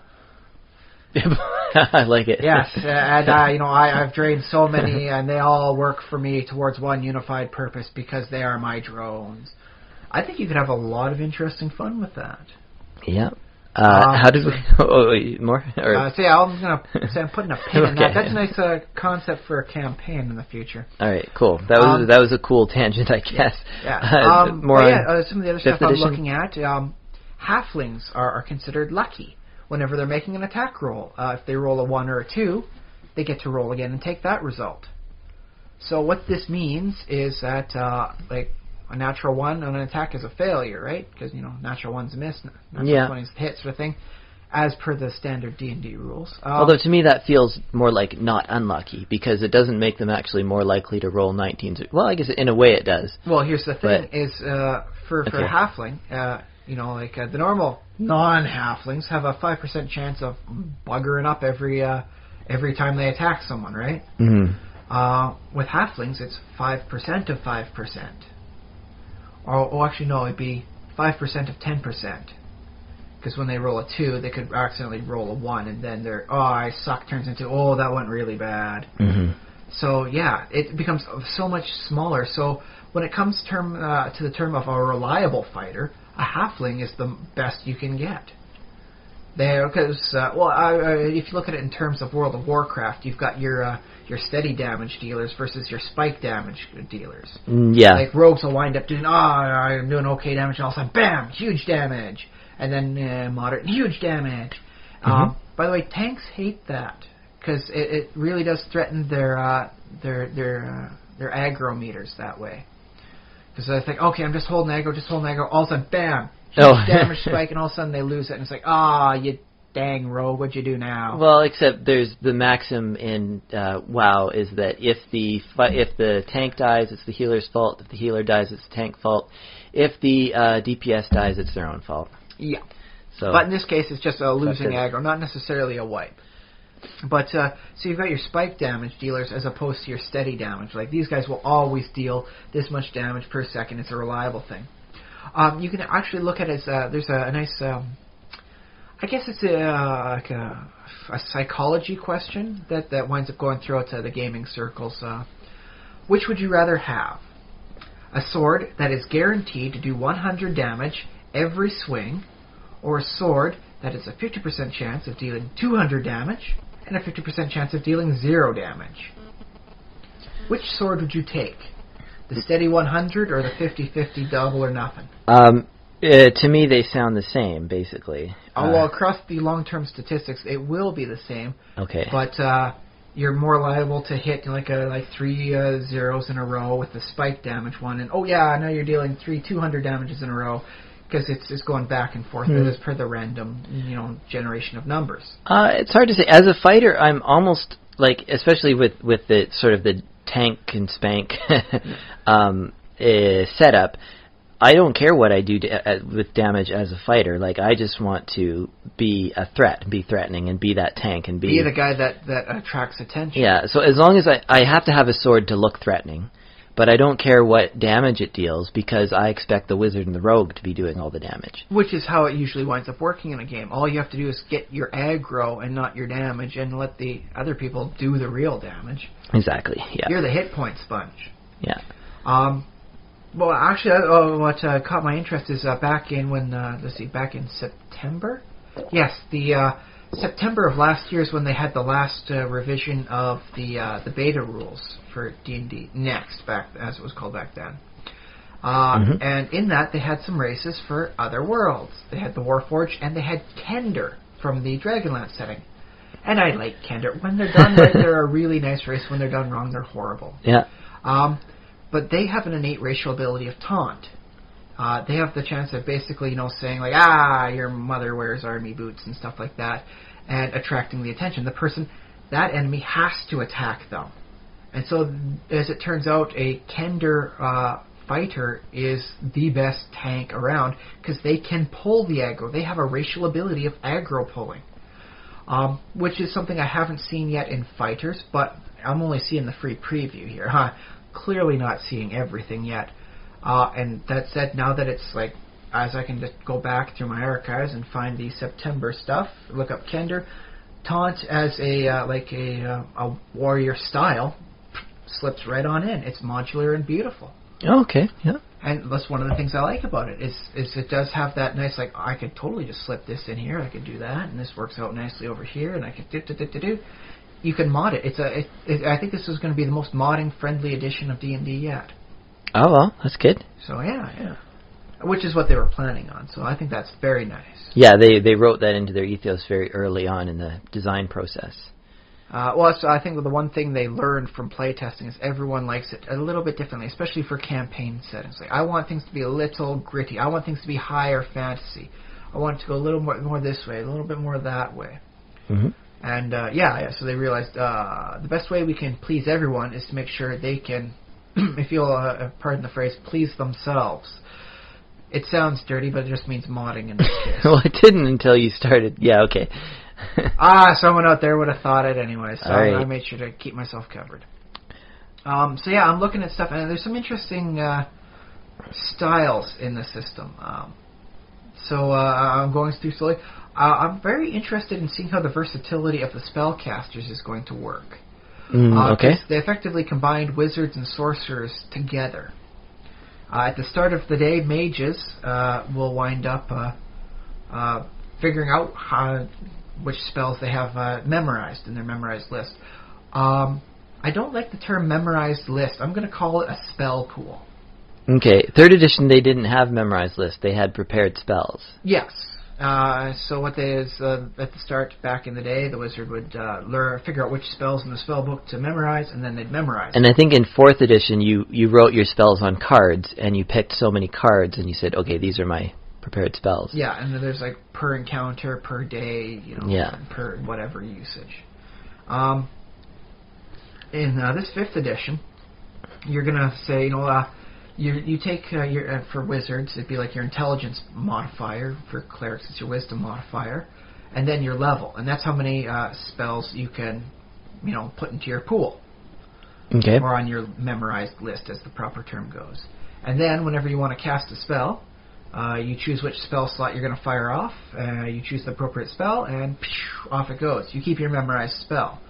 I like it. Yes, and I've drained so many, and they all work for me towards one unified purpose because they are my drones. I think you could have a lot of interesting fun with that. Yeah. How did we... more? I'm putting a pin in that. That's a nice concept for a campaign in the future. All right, cool. That was a cool tangent, I guess. Yeah. Some of the other stuff I'm looking at, halflings are considered lucky, whenever they're making an attack roll. If they roll a 1 or a 2, they get to roll again and take that result. So what this means is that like a natural 1 on an attack is a failure, right? Because natural 1's a miss, natural 20's a hit, sort of thing, as per the standard D&D rules. Although to me that feels more like not unlucky, because it doesn't make them actually more likely to roll 19s. Well, I guess in a way it does. Well, here's the thing: is for a halfling, the normal non-halflings have a 5% chance of buggering up every time they attack someone, right? Mm-hmm. With halflings, it's 5% of 5%. Or actually, no, it'd be 5% of 10%. Because when they roll a 2, they could accidentally roll a 1, and then their I suck turns into that went really bad. Mm-hmm. So yeah, it becomes so much smaller. So when it comes to the term of a reliable fighter, a halfling is the best you can get. Because if you look at it in terms of World of Warcraft, you've got your steady damage dealers versus your spike damage dealers. Yeah. Like rogues will wind up doing I'm doing okay damage, and all of a sudden bam, huge damage. And then moderate and huge damage. Mm-hmm. By the way, tanks hate that because it really does threaten their aggro meters that way. Because they think, okay, I'm just holding aggro, all of a sudden, bam, huge damage spike, and all of a sudden they lose it, and it's like, you dang rogue, what'd you do now? Well, except there's the maxim in WoW is that if the tank dies, it's the healer's fault. If the healer dies, it's the tank's fault. If the DPS dies, it's their own fault. Yeah. So, but in this case, it's just a losing aggro, not necessarily a wipe. But, so you've got your spike damage dealers as opposed to your steady damage. Like, these guys will always deal this much damage per second. It's a reliable thing. You can actually look at it as, there's a nice, I guess it's like a psychology question that winds up going throughout the gaming circles. Which would you rather have? A sword that is guaranteed to do 100 damage every swing, or a sword that is a 50% chance of dealing 200 damage and a 50% chance of dealing 0 damage. Which sword would you take? The steady 100 or the 50-50 double or nothing? To me, they sound the same, basically. Well, across the long-term statistics, it will be the same. Okay. But you're more liable to hit like 3 zeros in a row with the spike damage one, and now you're dealing 3 200 damages in a row. Because it's going back and forth as per the random, generation of numbers. It's hard to say. As a fighter, I'm almost like, especially with the sort of the tank and spank setup, I don't care what I do with damage as a fighter. Like, I just want to be a threat, be threatening, and be that tank, and be the guy that attracts attention. Yeah. So as long as I have to have a sword to look threatening. But I don't care what damage it deals, because I expect the wizard and the rogue to be doing all the damage. Which is how it usually winds up working in a game. All you have to do is get your aggro and not your damage, and let the other people do the real damage. Exactly, yeah. You're the hit point sponge. Yeah. Well, actually, what caught my interest is back in back in September? Yes, the September of last year is when they had the last revision of the beta rules for D&D Next, as it was called back then. And in that, they had some races for other worlds. They had the Warforged, and they had Kender from the Dragonlance setting. And I like Kender. When they're done right, they're a really nice race. When they're done wrong, they're horrible. Yeah. But they have an innate racial ability of taunt. They have the chance of basically, saying like, your mother wears army boots and stuff like that, and attracting the attention. That enemy has to attack them. And so, as it turns out, a Kender fighter is the best tank around, because they can pull the aggro. They have a racial ability of aggro pulling, which is something I haven't seen yet in fighters, but I'm only seeing the free preview here. Clearly not seeing everything yet. And that said, now that it's like, as I can just go back through my archives and find the September stuff, look up Kender, taunt as a warrior style, slips right on in. It's modular and beautiful. Oh, okay, yeah. And that's one of the things I like about it, is it does have that nice, like, I could totally just slip this in here, I could do that, and this works out nicely over here, and I could do. You can mod it. I think this is going to be the most modding-friendly edition of D&D yet. Oh, well, that's good. So, yeah. which is what they were planning on. So I think that's very nice. Yeah, they wrote that into their ethos very early on in the design process. So I think the one thing they learned from playtesting is everyone likes it a little bit differently, especially for campaign settings. Like, I want things to be a little gritty. I want things to be higher fantasy. I want it to go a little more this way, a little bit more that way. Mm-hmm. And so they realized the best way we can please everyone is to make sure they can, if you'll pardon the phrase, please themselves. It sounds dirty, but it just means modding in this case. Well, it didn't until you started. Yeah, okay. Someone out there would have thought it anyway, so right. I made sure to keep myself covered. I'm looking at stuff, and there's some interesting styles in the system. I'm going through slowly. I'm very interested in seeing how the versatility of the spellcasters is going to work. Okay. They effectively combined wizards and sorcerers together. At the start of the day, mages will wind up figuring out which spells they have memorized in their memorized list. I don't like the term memorized list. I'm going to call it a spell pool. Okay. 3rd edition, they didn't have memorized lists. They had prepared spells. Yes. So what they is at the start back in the day, the wizard would figure out which spells in the spell book to memorize, and then they'd memorize. And I think in 4th edition, you wrote your spells on cards, and you picked so many cards, and you said, okay, these are my prepared spells. Yeah, and then there's like per encounter, per day, per whatever usage. In this 5th edition, you're gonna say, you take for wizards, it'd be like your intelligence modifier. For clerics, it's your wisdom modifier, and then your level, and that's how many spells you can, put into your pool. Okay. Or on your memorized list, as the proper term goes. And then, whenever you want to cast a spell, you choose which spell slot you're going to fire off. You choose the appropriate spell, and off it goes. You keep your memorized spell.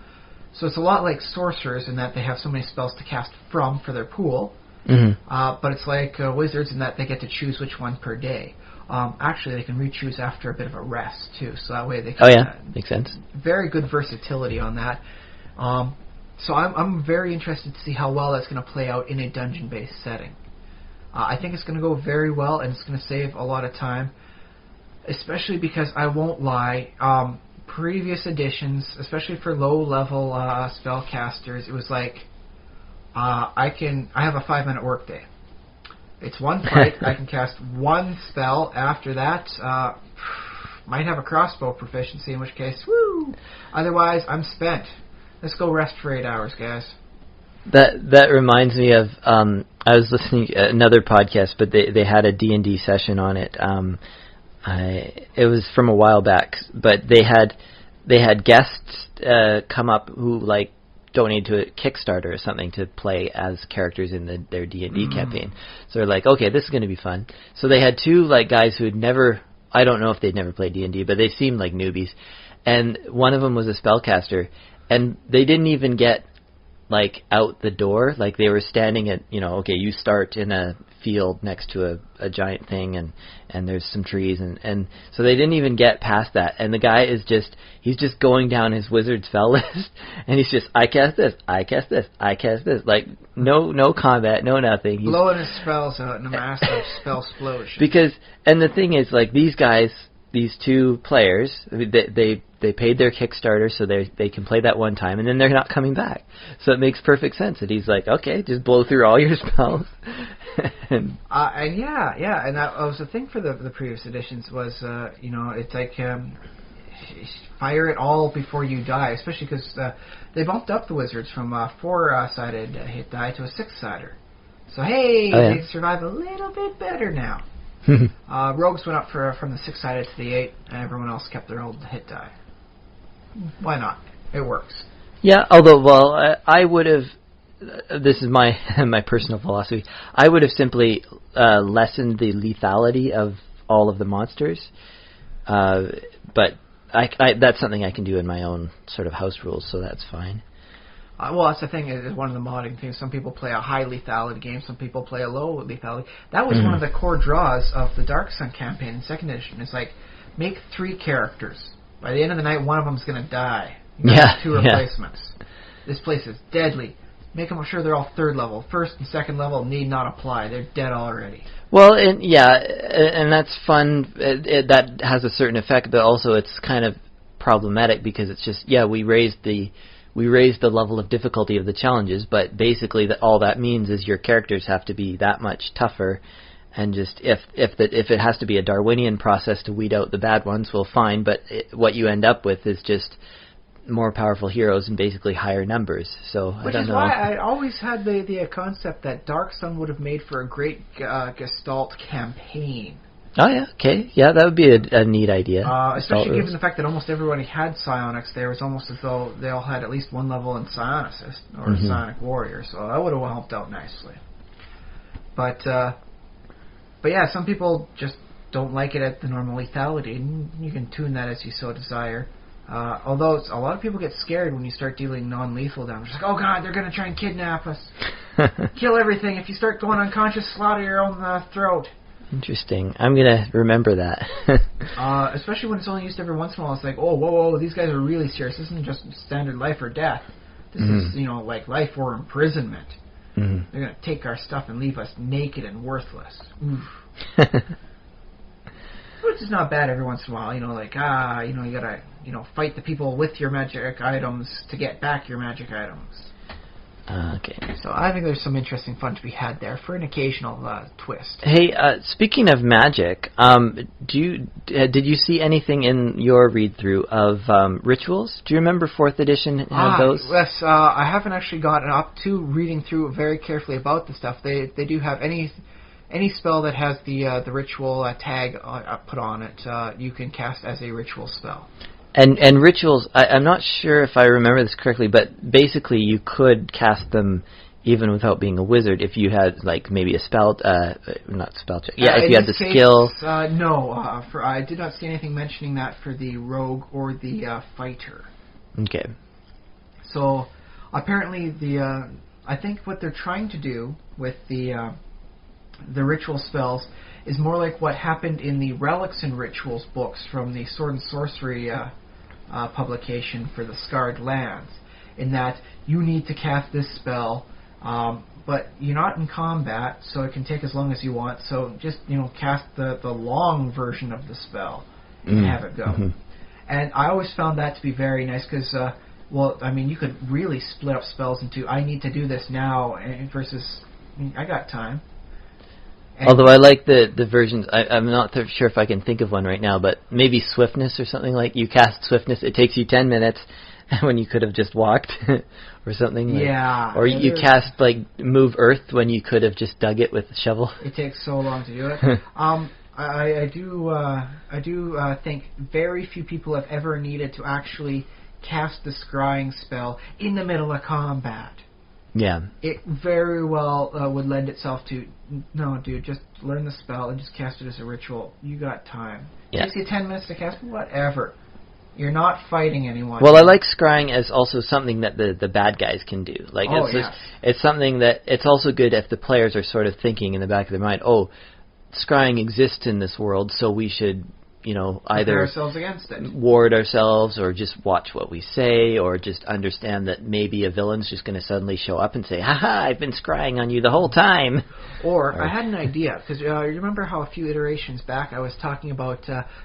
So it's a lot like sorcerers in that they have so many spells to cast from for their pool. Mm-hmm. But it's like wizards in that they get to choose which one per day. Actually, they can re-choose after a bit of a rest, too. So that way they can... Oh, yeah. Makes sense. Very good versatility on that. So I'm very interested to see how well that's going to play out in a dungeon-based setting. I think it's going to go very well, and it's going to save a lot of time, especially because I won't lie, previous editions, especially for low-level spellcasters, it was like, I have a 5-minute workday. It's one fight, I can cast one spell. After that, might have a crossbow proficiency, in which case, woo! Otherwise, I'm spent. Let's go rest for 8 hours, guys. That reminds me of I was listening to another podcast, but they had a D&D session on it. It was from a while back, but they had guests come up who like donated to a Kickstarter or something to play as characters in their D&D campaign. So they're like, okay, this is going to be fun. So they had two like guys who had never, I don't know if they'd never played D&D, but they seemed like newbies. And one of them was a spellcaster, and they didn't even get like out the door. Like they were standing at, okay, you start in a field next to a giant thing, and there's some trees, and so they didn't even get past that. And the guy he's just going down his wizard spell list, and he's just, I cast this, I cast this, I cast this, like no combat, no nothing. He's blowing his spells out in a massive spell explosion. Because, and the thing is, like, these guys, these two players, they paid their Kickstarter so they can play that one time, and then they're not coming back. So it makes perfect sense that he's like, okay, just blow through all your spells. And that was the thing for the previous editions was, it's like fire it all before you die, especially because they bumped up the wizards from a 4-sided hit die to a 6-sider. So they survive a little bit better now. Rogues went up from the 6-sided to the 8, and everyone else kept their old hit die. Why not? It works. Yeah, although, I would have, this is my my personal philosophy, I would have simply lessened the lethality of all of the monsters, but I that's something I can do in my own sort of house rules, so that's fine. That's the thing, is one of the modding things. Some people play a high lethality game, some people play a low lethality. That was one of the core draws of the Dark Sun campaign in 2nd edition. It's like, make 3 characters. By the end of the night, one of them's going to die. You got 2 replacements. This place is deadly. Make them sure they're all 3rd level. 1st and 2nd level need not apply. They're dead already. Well, and that's fun. That has a certain effect, but also it's kind of problematic because it's just we raised the level of difficulty of the challenges, but basically all that means is your characters have to be that much tougher. And just if it has to be a Darwinian process to weed out the bad ones, well, fine. But what you end up with is just more powerful heroes and basically higher numbers. So I don't know. Which is why I always had the concept that Dark Sun would have made for a great Gestalt campaign. Oh yeah, okay, yeah, that would be a neat idea. Especially given the fact that almost everybody had psionics there. It was almost as though they all had at least 1 level in psionicist or psionic warrior. So that would have helped out nicely. But yeah, some people just don't like it at the normal lethality, and you can tune that as you so desire. Although a lot of people get scared when you start dealing non-lethal damage. It's like, oh god, they're going to try and kidnap us. Kill everything. If you start going unconscious, slaughter your own throat. Interesting. I'm going to remember that. Especially when it's only used every once in a while. It's like, oh, whoa, these guys are really serious. This isn't just standard life or death. This is, like life or imprisonment. They're going to take our stuff and leave us naked and worthless. Which is not bad every once in a while. You got to, fight the people with your magic items to get back your magic items. Okay. So I think there's some interesting fun to be had there for an occasional twist. Hey, speaking of magic, did you see anything in your read-through of rituals? Do you remember 4th edition had those? Yes, I haven't actually gotten up to reading through very carefully about the stuff. They do have any spell that has the ritual tag put on it, you can cast as a ritual spell. And rituals, I'm not sure if I remember this correctly, but basically you could cast them even without being a wizard if you had, like, maybe a spell, not spell check. Yeah, if you had the skill. No, I did not see anything mentioning that for the rogue or the fighter. Okay. So, apparently I think what they're trying to do with the ritual spells is more like what happened in the Relics and Rituals books from the Sword and Sorcery publication for the Scarred Lands, in that you need to cast this spell, but you're not in combat, so it can take as long as you want, so just cast the long version of the spell and have it go. And I always found that to be very nice, because you could really split up spells into I need to do this now versus I got time. Although I like the versions, I'm not sure if I can think of one right now, but maybe Swiftness or something, like you cast Swiftness, it takes you 10 minutes when you could have just walked or something. Yeah. Or you cast, like, Move Earth when you could have just dug it with a shovel. It takes so long to do it. I do think very few people have ever needed to actually cast the scrying spell in the middle of combat. Yeah. It very well would lend itself to, no, dude, just learn the spell and just cast it as a ritual. You got time. Yeah. It takes you 10 minutes to cast, whatever. You're not fighting anyone. Well, I like scrying as also something that the bad guys can do. Like, it's something that it's also good if the players are sort of thinking in the back of their mind, oh, scrying exists in this world, so we should, either ourselves against it, ward ourselves, or just watch what we say, or just understand that maybe a villain's just going to suddenly show up and say, haha, I've been scrying on you the whole time. Or I had an idea, because you remember how a few iterations back I was talking about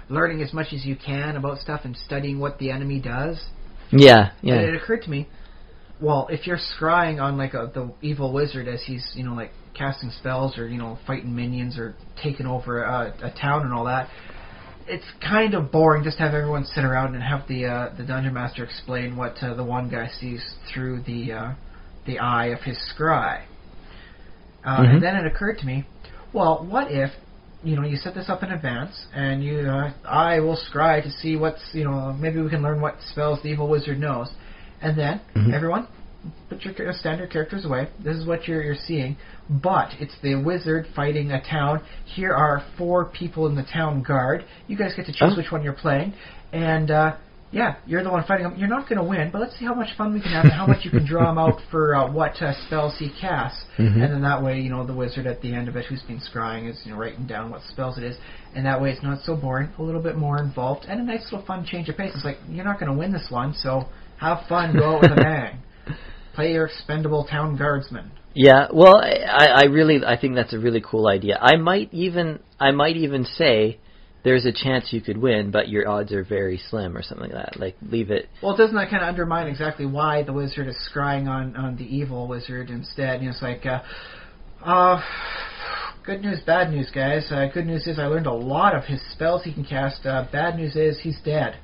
learning as much as you can about stuff and studying what the enemy does? Yeah. And it occurred to me, well, if you're scrying on like the evil wizard as he's, like casting spells or, fighting minions or taking over a town and all that, it's kind of boring just to have everyone sit around and have the dungeon master explain what the one guy sees through the eye of his scry. And then it occurred to me, well, what if you set this up in advance and I will scry to see what's maybe we can learn what spells the evil wizard knows, and then everyone put your standard characters away. This is what you're seeing. But it's the wizard fighting a town. Here are 4 people in the town guard. You guys get to choose which one you're playing. And, you're the one fighting him. You're not going to win, but let's see how much fun we can have and how much you can draw him out for what spells he casts. And then that way, the wizard at the end of it who's been scrying is writing down what spells it is. And that way it's not so boring, a little bit more involved, and a nice little fun change of pace. It's like, you're not going to win this one, so have fun, go out with a bang. Player expendable town guardsman. Yeah, well, I think that's a really cool idea. I might even say there's a chance you could win, but your odds are very slim or something like that. Like, leave it. Well, doesn't that kind of undermine exactly why the wizard is scrying on the evil wizard instead? You know, it's like, good news, bad news, guys. Good news is I learned a lot of his spells he can cast. Bad news is he's dead.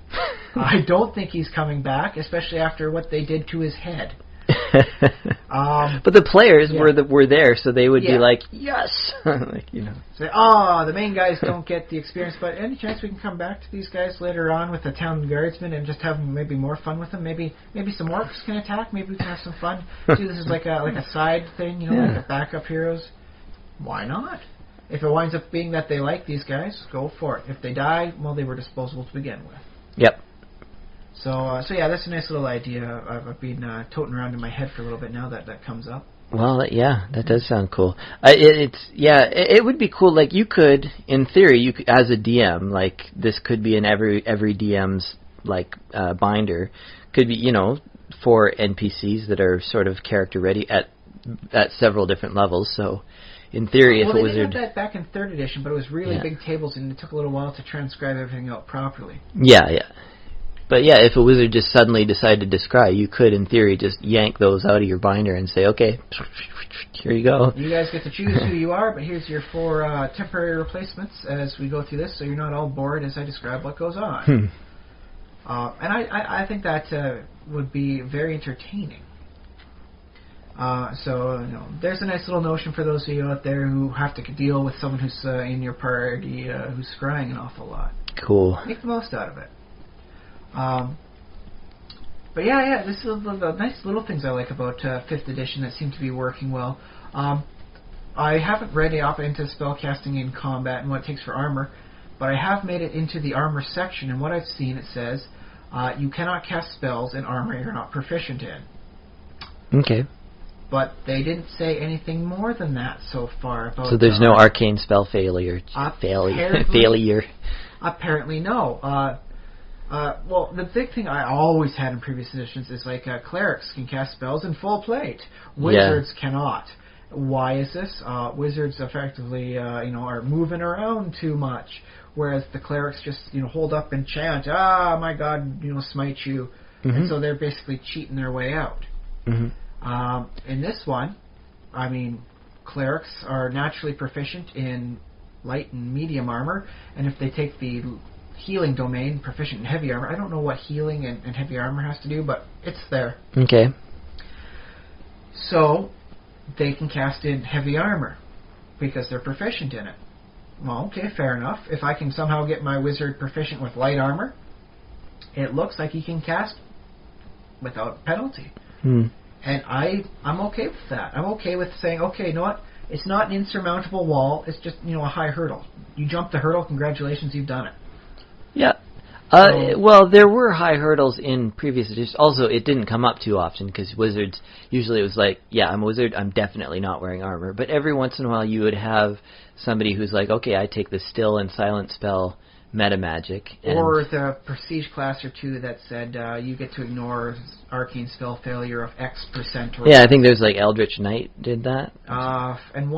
I don't think he's coming back, especially after what they did to his head. But the players were there, so they would be like, yes, like, you know. Say, the main guys don't get the experience, but any chance we can come back to these guys later on with the town guardsmen and just have maybe more fun with them? Maybe some orcs can attack. Maybe we can have some fun. See, this is like a side thing, you know, like a backup heroes. Why not? If it winds up being that they like these guys, go for it. If they die, well, they were disposable to begin with. Yep. So yeah, that's a nice little idea. I've been toting around in my head for a little bit now that comes up. Well, that does sound cool. It would be cool. Like, you could, in theory, you could, as a DM, like, this could be in every DM's like binder. Could be, you know, for NPCs that are sort of character ready at several different levels. So, in theory, if a wizard... Well, they did have that back in 3rd edition, but it was really big tables, and it took a little while to transcribe everything out properly. Yeah. But yeah, if a wizard just suddenly decided to scry, you could, in theory, just yank those out of your binder and say, okay, here you go. You guys get to choose who you are, but here's your 4 temporary replacements as we go through this, so you're not all bored as I describe what goes on. And I think that would be very entertaining. So, you know, there's a nice little notion for those of you out there who have to deal with someone who's in your party who's scrying an awful lot. Cool. Make the most out of it. But yeah, this is the nice little things I like about 5th edition that seem to be working well. I haven't read it up into spellcasting in combat and what it takes for armor, but I have made it into the armor section, and what I've seen, it says you cannot cast spells in armor you're not proficient in. Okay. But they didn't say anything more than that so far. About so there's no arcane spell failure. Failure. Apparently no. Well, the big thing I always had in previous editions is like clerics can cast spells in full plate. Wizards cannot. Why is this? Wizards effectively, are moving around too much, whereas the clerics just, hold up and chant, my God, smite you. Mm-hmm. And so they're basically cheating their way out. Mm-hmm. In this one, I mean, clerics are naturally proficient in light and medium armor, and if they take the healing domain, proficient in heavy armor. I don't know what healing and heavy armor has to do, but it's there. Okay. So, they can cast in heavy armor, because they're proficient in it. Well, okay, fair enough. If I can somehow get my wizard proficient with light armor, it looks like he can cast without penalty. And I'm okay with that. I'm okay with saying, okay, you know what? It's not an insurmountable wall. It's just, a high hurdle. You jump the hurdle, congratulations, you've done it. Yeah. Well, there were high hurdles in previous editions. Also, it didn't come up too often because wizards, usually it was like, yeah, I'm a wizard, I'm definitely not wearing armor. But every once in a while you would have somebody who's like, okay, I take the still and silent spell meta magic. Or the prestige class or two that said you get to ignore arcane spell failure of X%. Yeah, I think there's like Eldritch Knight did that. And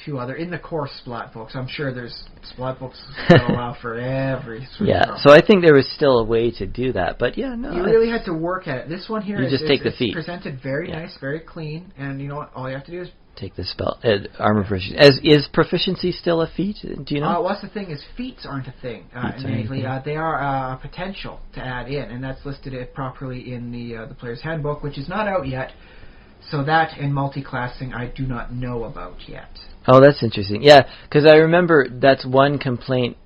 two other. In the core Splat books. I'm sure there's Splat books that allow for every sort of so I think there was still a way to do that. But yeah, no. You really had to work at it. This one here is take the feat. Presented very nice, very clean, and you know what? All you have to do is take the spell. Armor proficiency. Is proficiency still a feat? Do you know? What's the thing is feats aren't a thing. Innately, they are a potential to add in, and that's listed properly in the player's handbook, which is not out yet. So that and multi-classing I do not know about yet. Oh, that's interesting. Yeah, because I remember that's one complaint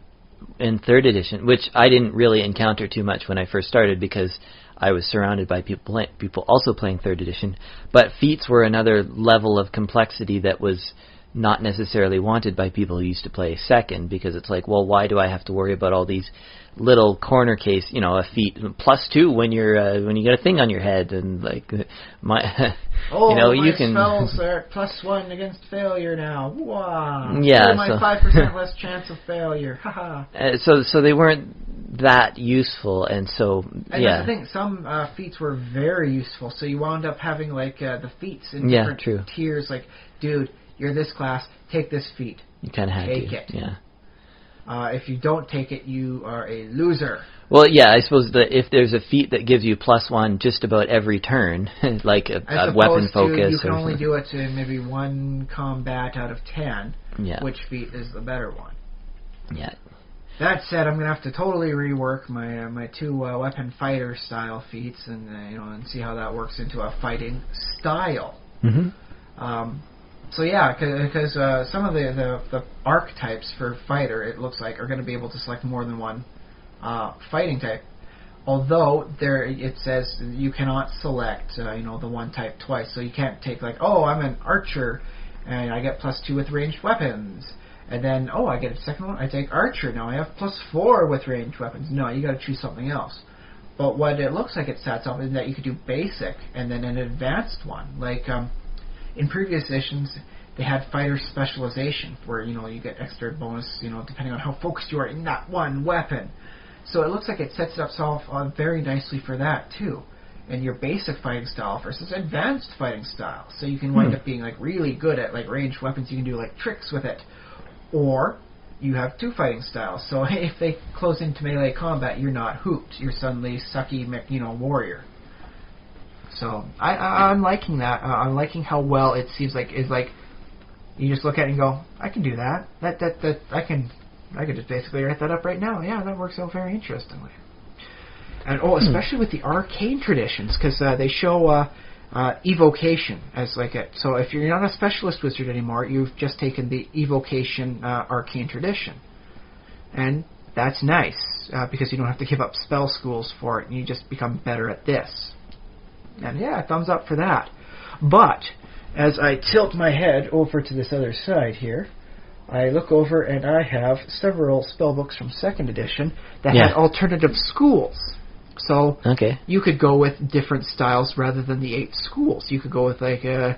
in 3rd edition, which I didn't really encounter too much when I first started because I was surrounded by people also playing 3rd edition. But feats were another level of complexity that was not necessarily wanted by people who used to play 2nd, because it's like, well, why do I have to worry about all these little corner case, a feat +2 when you get a thing on your head, and like my my can spells are +1 against failure now. Wow. Yeah, my 5% less chance of failure. Haha. So they weren't that useful, and so And that's the thing. Some feats were very useful, so you wound up having like the feats in different tiers. Like, dude, you're this class, take this feat. You kind of had take to. it. Yeah. If you don't take it, you are a loser. Well, yeah, I suppose that if there's a feat that gives you +1 just about every turn, like a weapon focus, you can only do it to maybe 1 combat out of 10. Yeah. Which feat is the better one? Yeah. That said, I'm gonna have to totally rework my 2 weapon fighter style feats, and and see how that works into a fighting style. Mm-hmm. So yeah, because some of the archetypes for fighter, it looks like, are going to be able to select more than one fighting type. Although it says you cannot select the one type twice, so you can't take like, oh, I'm an archer and I get +2 with ranged weapons, and then I get a second one, I take archer, now I have +4 with ranged weapons. No, you got to choose something else. But what it looks like it sets up is that you could do basic and then an advanced one, like. In previous editions, they had fighter specialization, where you get extra bonus, depending on how focused you are in that one weapon. So it looks like it sets itself up very nicely for that too. And your basic fighting style versus advanced fighting style. So you can wind up being like really good at like ranged weapons. You can do like tricks with it, or you have 2 fighting styles. So if they close into melee combat, you're not hooped. You're suddenly sucky, warrior. So I'm liking that. I'm liking how well it seems like you just look at it and go, I can do that. That I can just basically write that up right now. Yeah, that works out very interestingly. And especially with the arcane traditions, because they show evocation as like it. So if you're not a specialist wizard anymore, you've just taken the evocation arcane tradition, and that's nice because you don't have to give up spell schools for it, and you just become better at this. And yeah, thumbs up for that. But as I tilt my head over to this other side here, I look over and I have several spellbooks from 2nd edition that had alternative schools. So you could go with different styles rather than the 8 schools. You could go with like a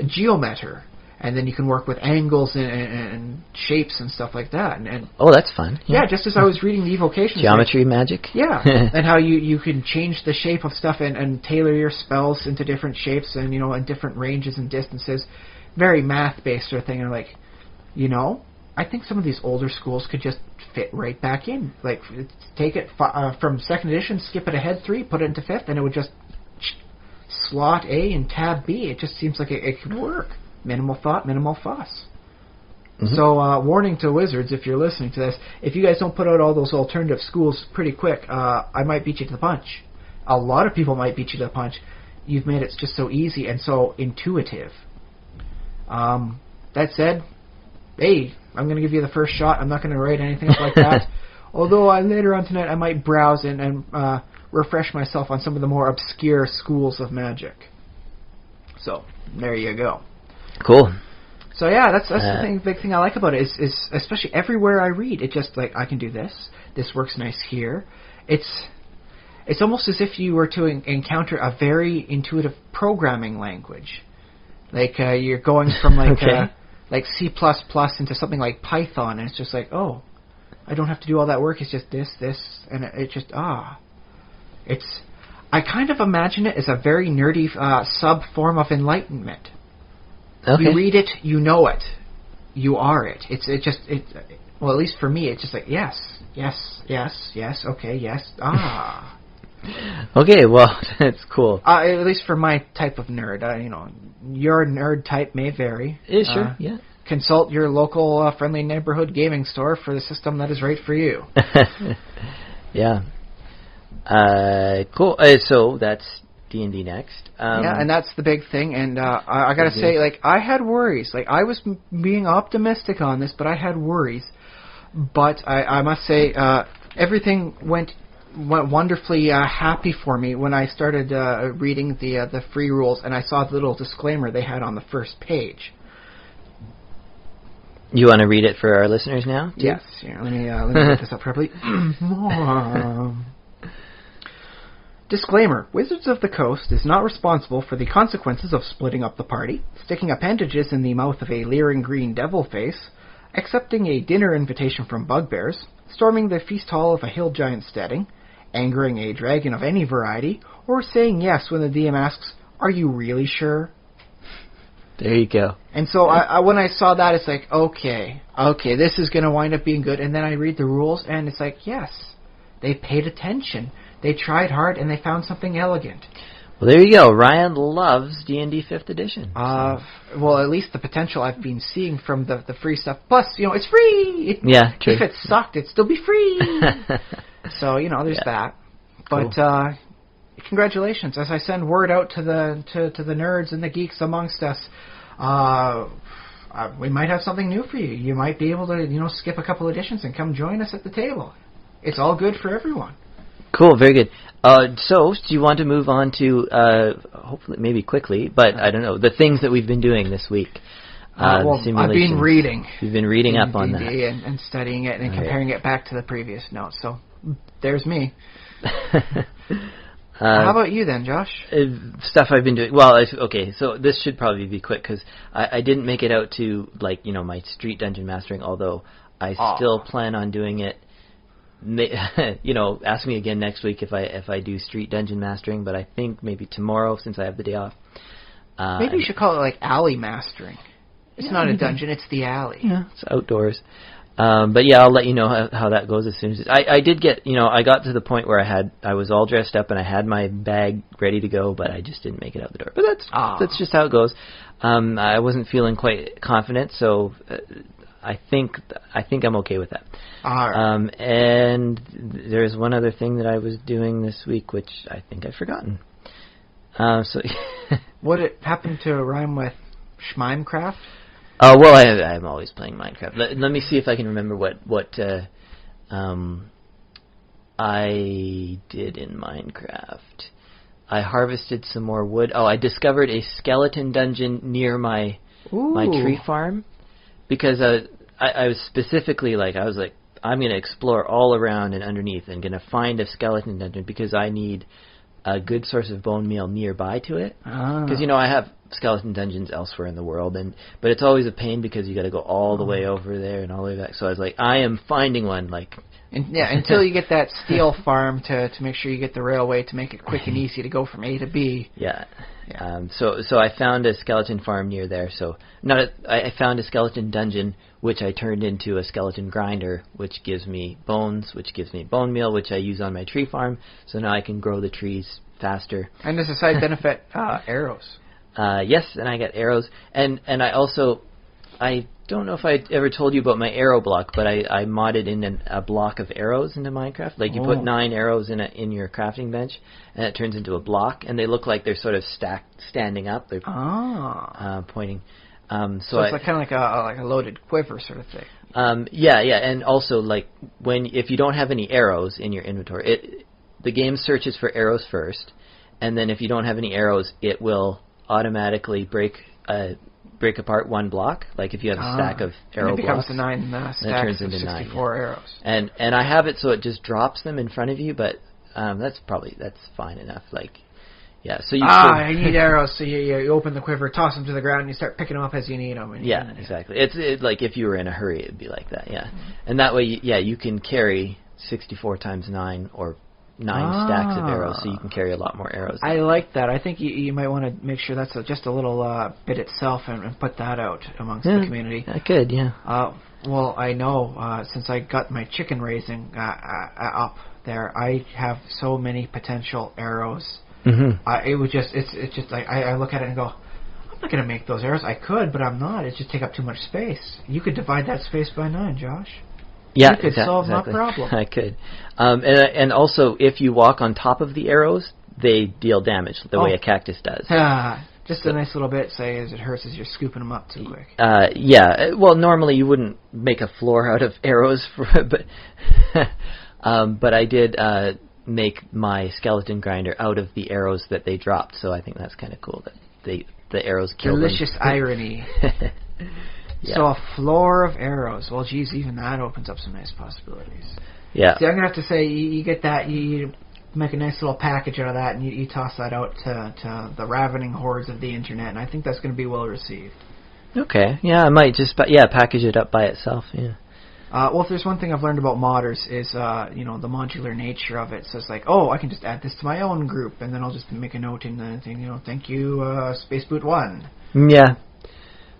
geometer, and then you can work with angles and shapes and stuff like that. And that's fun. Yeah, just as I was reading the evocation. Geometry magic. Yeah, and how you can change the shape of stuff and tailor your spells into different shapes and, in different ranges and distances. Very math-based sort of thing. And like, I think some of these older schools could just fit right back in. Like, take it from 2nd edition, skip it ahead 3, put it into 5th, and it would just slot A and tab B. It just seems like it could work. Minimal thought, minimal fuss. Mm-hmm. So, warning to wizards, if you're listening to this, if you guys don't put out all those alternative schools pretty quick, I might beat you to the punch. A lot of people might beat you to the punch. You've made it just so easy and so intuitive. That said, hey, I'm going to give you the first shot. I'm not going to write anything up like that. Although later on tonight I might browse and refresh myself on some of the more obscure schools of magic. So, there you go. Cool. So yeah, that's the big thing I like about it is especially everywhere I read, it just like, I can do this. This works nice here. It's almost as if you were to encounter a very intuitive programming language. Like you're going from like like C++ into something like Python, and it's just like, oh, I don't have to do all that work. It's just this, and it just it's. I kind of imagine it as a very nerdy sub-form of enlightenment. Okay. You read it, you know it, you are it. Well, at least for me, it's just like yes, okay, yes, Okay, well, that's cool. At least for my type of nerd, your nerd type may vary. Yeah, sure, yeah. Consult your local friendly neighborhood gaming store for the system that is right for you. Yeah. Cool. So that's D&D next. Yeah, and that's the big thing. And I gotta say, like, I had worries. Like, I was being optimistic on this, but I had worries. But I must say, everything went wonderfully happy for me when I started reading the free rules, and I saw the little disclaimer they had on the first page. You want to read it for our listeners now, too? Yes. Yeah, let me get this up properly. Disclaimer. Wizards of the Coast is not responsible for the consequences of splitting up the party, sticking appendages in the mouth of a leering green devil face, accepting a dinner invitation from bugbears, storming the feast hall of a hill giant steading, angering a dragon of any variety, or saying yes when the DM asks, "Are you really sure?" There you go. And so when I saw that, it's like, okay, this is going to wind up being good. And then I read the rules, and it's like, yes, they paid attention. They tried hard, and they found something elegant. Well, there you go. Ryan loves D&D 5th Edition. Well, at least the potential I've been seeing from the free stuff. Plus, it's free. Yeah, true. If it sucked, it'd still be free. So, there's that. But cool. Congratulations. As I send word out to the nerds and the geeks amongst us, we might have something new for you. You might be able to, skip a couple editions and come join us at the table. It's all good for everyone. Cool, very good. So, do you want to move on to, hopefully, maybe quickly, but I don't know, the things that we've been doing this week? I've been reading. You've been reading up on that. And studying it and comparing it back to the previous notes. So, there's me. How about you then, Josh? Stuff I've been doing. Well, okay, so this should probably be quick because I didn't make it out to, my street dungeon mastering, although I still plan on doing it. Ask me again next week if I do street dungeon mastering, but I think maybe tomorrow since I have the day off. Maybe you should call it alley mastering. It's not a dungeon; it's the alley. Yeah, it's outdoors. But yeah, I'll let you know how that goes as soon as I did get. I got to the point where I was all dressed up and I had my bag ready to go, but I just didn't make it out the door. But that's just how it goes. I wasn't feeling quite confident, so. I think I'm okay with that. All right. And there's one other thing that I was doing this week, which I think I've forgotten. What it happened to rhyme with Schmimecraft? Well, I'm always playing Minecraft. Let me see if I can remember what I did in Minecraft. I harvested some more wood. I discovered a skeleton dungeon near my tree farm. Because I was specifically I'm going to explore all around and underneath and going to find a skeleton dungeon because I need a good source of bone meal nearby to it. Because, I have skeleton dungeons elsewhere in the world, but it's always a pain because you got to go all the way over there and all the way back. So I was like, I am finding one, until you get that steel farm to make sure you get the railway to make it quick and easy to go from A to B. Yeah. So I found a skeleton farm near there. I found a skeleton dungeon, which I turned into a skeleton grinder, which gives me bones, which gives me bone meal, which I use on my tree farm. So now I can grow the trees faster. And as a side benefit, arrows. Yes, and I got arrows, and I don't know if I ever told you about my arrow block, but I modded in a block of arrows into Minecraft. You put 9 arrows in your crafting bench, and it turns into a block, and they look like they're sort of standing up. They're pointing. So it's kind of like a loaded quiver sort of thing. Yeah, and also if you don't have any arrows in your inventory, the game searches for arrows first, and then if you don't have any arrows, it will automatically break apart one block. If you have a stack of arrow blocks, it becomes 9 stacks of 64 arrows. And I have it so it just drops them in front of you, but that's fine enough. So you I need arrows. So you open the quiver, toss them to the ground, and you start picking them up as you need them. Exactly. It's if you were in a hurry, it'd be like that. Yeah, and that way, you can carry 64 times 9 or 9 stacks of arrows, so you can carry a lot more arrows. I like that. I think you might want to make sure that's just a little bit itself and put that out amongst the community. I could, yeah. Well, I know since I got my chicken raising up there, I have so many potential arrows. Mm-hmm. It's just like I look at it and go, I'm not going to make those arrows. I could, but I'm not. It just take up too much space. You could divide that space by 9, Josh. Yeah, you could solve exactly. my problem. I could. And also, if you walk on top of the arrows, they deal damage the way a cactus does. Just a nice little bit, say, as it hurts as you're scooping them up too quick. Yeah. Well, normally you wouldn't make a floor out of arrows, but I did make my skeleton grinder out of the arrows that they dropped, so I think that's kind of cool that the arrows kill them. Delicious irony. Yeah. So a floor of arrows. Well, geez, even that opens up some nice possibilities. Yeah. See, I'm going to have to say, you get that, you make a nice little package out of that, and you toss that out to the ravening hordes of the internet, and I think that's going to be well received. Okay. Yeah, I might just package it up by itself, yeah. Well, if there's one thing I've learned about modders is, the modular nature of it. So it's like, I can just add this to my own group, and then I'll just make a note in the thing, thank you, Space Boot 1. Yeah.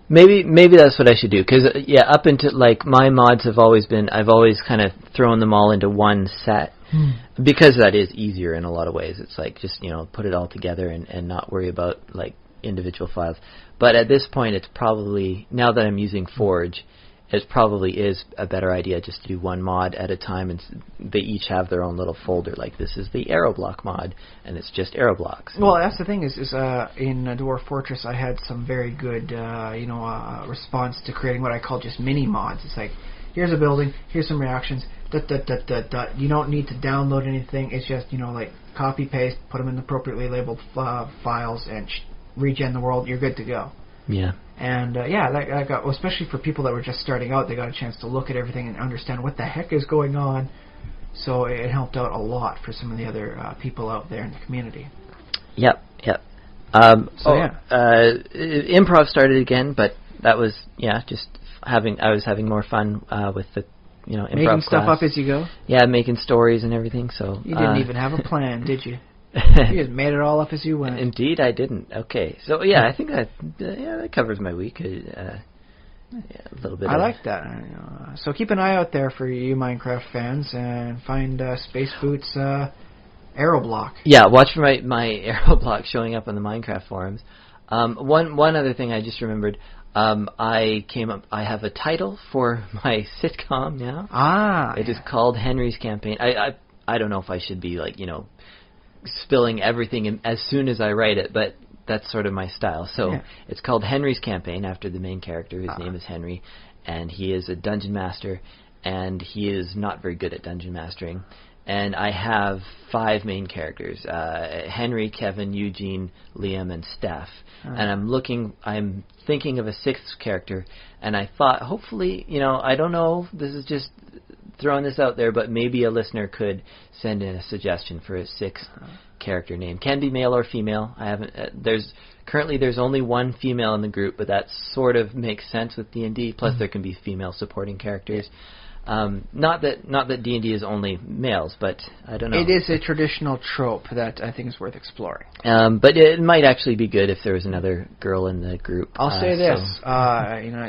Maybe that's what I should do, because, up into, like, my mods have always been, I've always kind of thrown them all into one set, because that is easier in a lot of ways. It's like, just, put it all together and not worry about, like, individual files. But at this point, it's probably, now that I'm using Forge, it probably is a better idea just to do one mod at a time, and they each have their own little folder. Like, this is the Aeroblock mod, and it's just Aeroblocks. Well, that's the thing is in Dwarf Fortress, I had some very good, response to creating what I call just mini mods. It's like, here's a building, here's some reactions, ... You don't need to download anything. It's just, like, copy, paste, put them in appropriately labeled files, and regen the world. You're good to go. Yeah. And, that got, especially for people that were just starting out, they got a chance to look at everything and understand what the heck is going on. So it helped out a lot for some of the other people out there in the community. Yep. Improv started again, but that was, just I was having more fun with the, improv making stuff class. up as you go? Yeah, making stories and everything, so... You didn't even have a plan, did you? You just made it all up as you went. Indeed, I didn't. Okay, so I think that covers my week. A little bit. I like that. So keep an eye out there for you Minecraft fans and find Space Boot's Aeroblock. Yeah, watch for my Aeroblock showing up on the Minecraft forums. One other thing I just remembered. I have a title for my sitcom now. It is called Henry's Campaign. I don't know if I should be like spilling everything as soon as I write it, but that's sort of my style. So it's called Henry's Campaign after the main character. His name is Henry, and he is a dungeon master, and he is not very good at dungeon mastering. And I have 5 main characters, Henry, Kevin, Eugene, Liam, and Steph. And I'm thinking of a 6th character, and I thought, hopefully, I don't know, this is just throwing this out there, but maybe a listener could send in a suggestion for a 6th character name. Can be male or female. I haven't. There's only one female in the group, but that sort of makes sense with D&D. Plus, there can be female supporting characters. Not that D&D is only males, but I don't know. It is a traditional trope that I think is worth exploring. But it might actually be good if there was another girl in the group. I'll say this.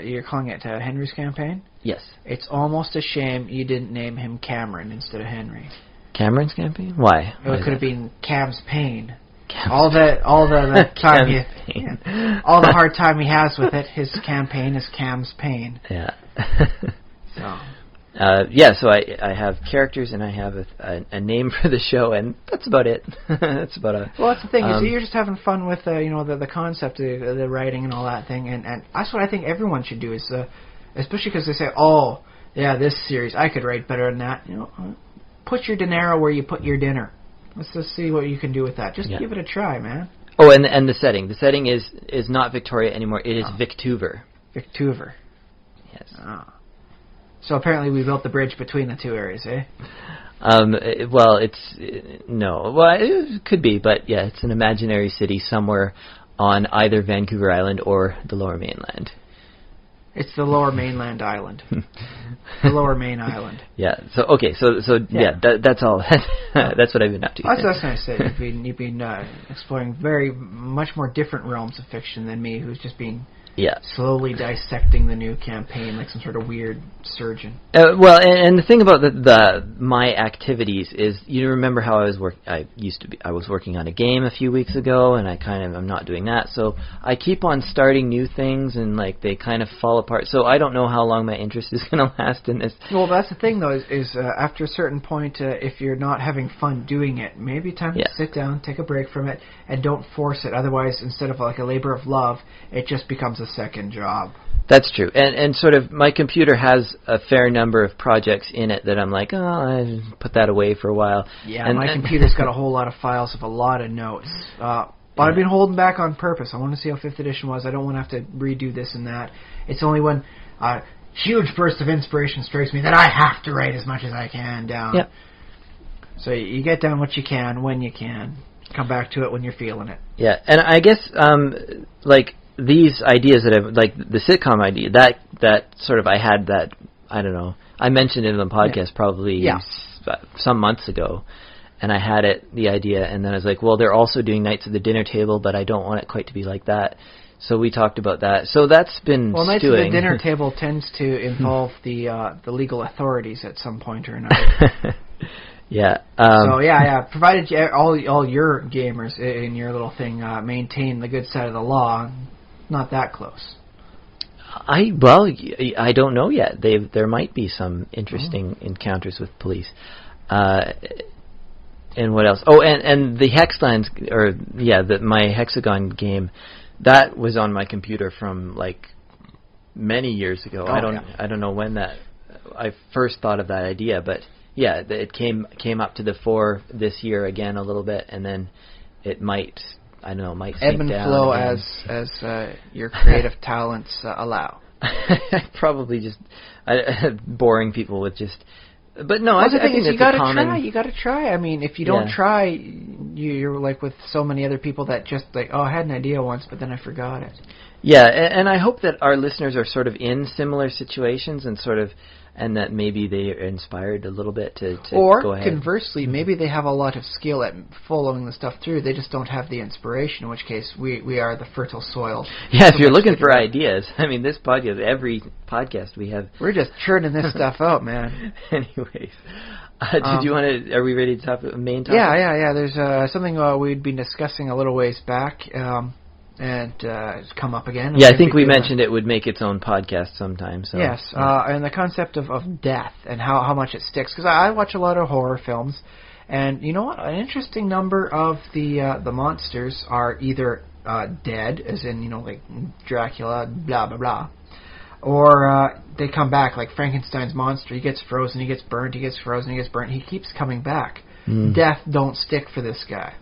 You're calling it Henry's Campaign? Yes. It's almost a shame you didn't name him Cameron instead of Henry. Cameron's Campaign? Why? It could have been Cam's Pain. All the time all the hard time he has with it, his campaign is Cam's Pain. Yeah. So. So I have characters and I have a name for the show, and that's about it. That's about it. Well, that's the thing. You're just having fun with the concept, the writing and all that thing, and that's what I think everyone should do. Is especially because they say, this series I could write better than that. Put your dinero where you put your dinner. Let's just see what you can do with that. Just give it a try, man. Oh, and the setting. The setting is not Victoria anymore. It is Victuver. Victuver. Yes. Oh. So apparently we built the bridge between the two areas, eh? It could be, but yeah, it's an imaginary city somewhere on either Vancouver Island or the Lower Mainland. It's the Lower Mainland Island. The Lower Main Island. Yeah. So that's all. That's what I've been up to. That's what I said. You've been exploring very much more different realms of fiction than me, who's just been slowly dissecting the new campaign like some sort of weird surgeon. And the thing about my activities is, you remember how I was working on a game a few weeks ago, and I'm not doing that. So I keep on starting new things, and like they kind of fall apart. So I don't know how long my interest is going to last in this. Well, that's the thing though, is after a certain point, if you're not having fun doing it, maybe time to sit down, take a break from it, and don't force it. Otherwise, instead of like a labor of love, it just becomes a second job. That's true. And sort of my computer has a fair number of projects in it that I'm like, I put that away for a while. Yeah, my computer's got a whole lot of files of a lot of notes. But I've been holding back on purpose. I want to see how 5th edition was. I don't want to have to redo this and that. It's only when a huge burst of inspiration strikes me that I have to write as much as I can down. Yep. So you get down what you can when you can. Come back to it when you're feeling it. Yeah, and I guess these ideas that I've, like the sitcom idea, that sort of, I had that, I don't know, I mentioned it in the podcast probably some months ago, and I had the idea, and then I was like, well, they're also doing Knights of the Dinner Table, but I don't want it quite to be like that. So we talked about that. So that's been Well, Knights of the Dinner Table tends to involve the legal authorities at some point or another. Yeah. Provided all your gamers in your little thing maintain the good side of the law, not that close. I don't know yet. There might be some interesting encounters with police. And what else? Oh, and the Hexlands, my Hexagon game, that was on my computer from like many years ago. I don't know when I first thought of that idea, but yeah, it came up to the fore this year again a little bit, and then it might sink ebb and down flow as your creative talents allow. Probably just boring people with just. But no, I think is it's you gotta common. try. You gotta try. I mean, if you don't try, you're like with so many other people that just like, I had an idea once, but then I forgot it. Yeah, and I hope that our listeners are sort of in similar situations and that maybe they are inspired a little bit to go ahead. Or conversely, maybe they have a lot of skill at following the stuff through. They just don't have the inspiration. In which case, we are the fertile soil. Yeah, if you're looking for ideas, I mean, this podcast, every podcast we have, we're just churning this stuff out, man. Anyways, did you want to? Are we ready to talk about the main topic? Yeah. There's something we'd been discussing a little ways back. And it's come up again. Yeah, I think we mentioned it would make its own podcast sometime. So. Yes, and the concept of death and how much it sticks. Because I watch a lot of horror films, and you know what? An interesting number of the monsters are either dead, as in like Dracula, blah blah blah, or they come back, like Frankenstein's monster. He gets frozen, he gets burnt, he gets frozen, he gets burnt. He keeps coming back. Death don't stick for this guy.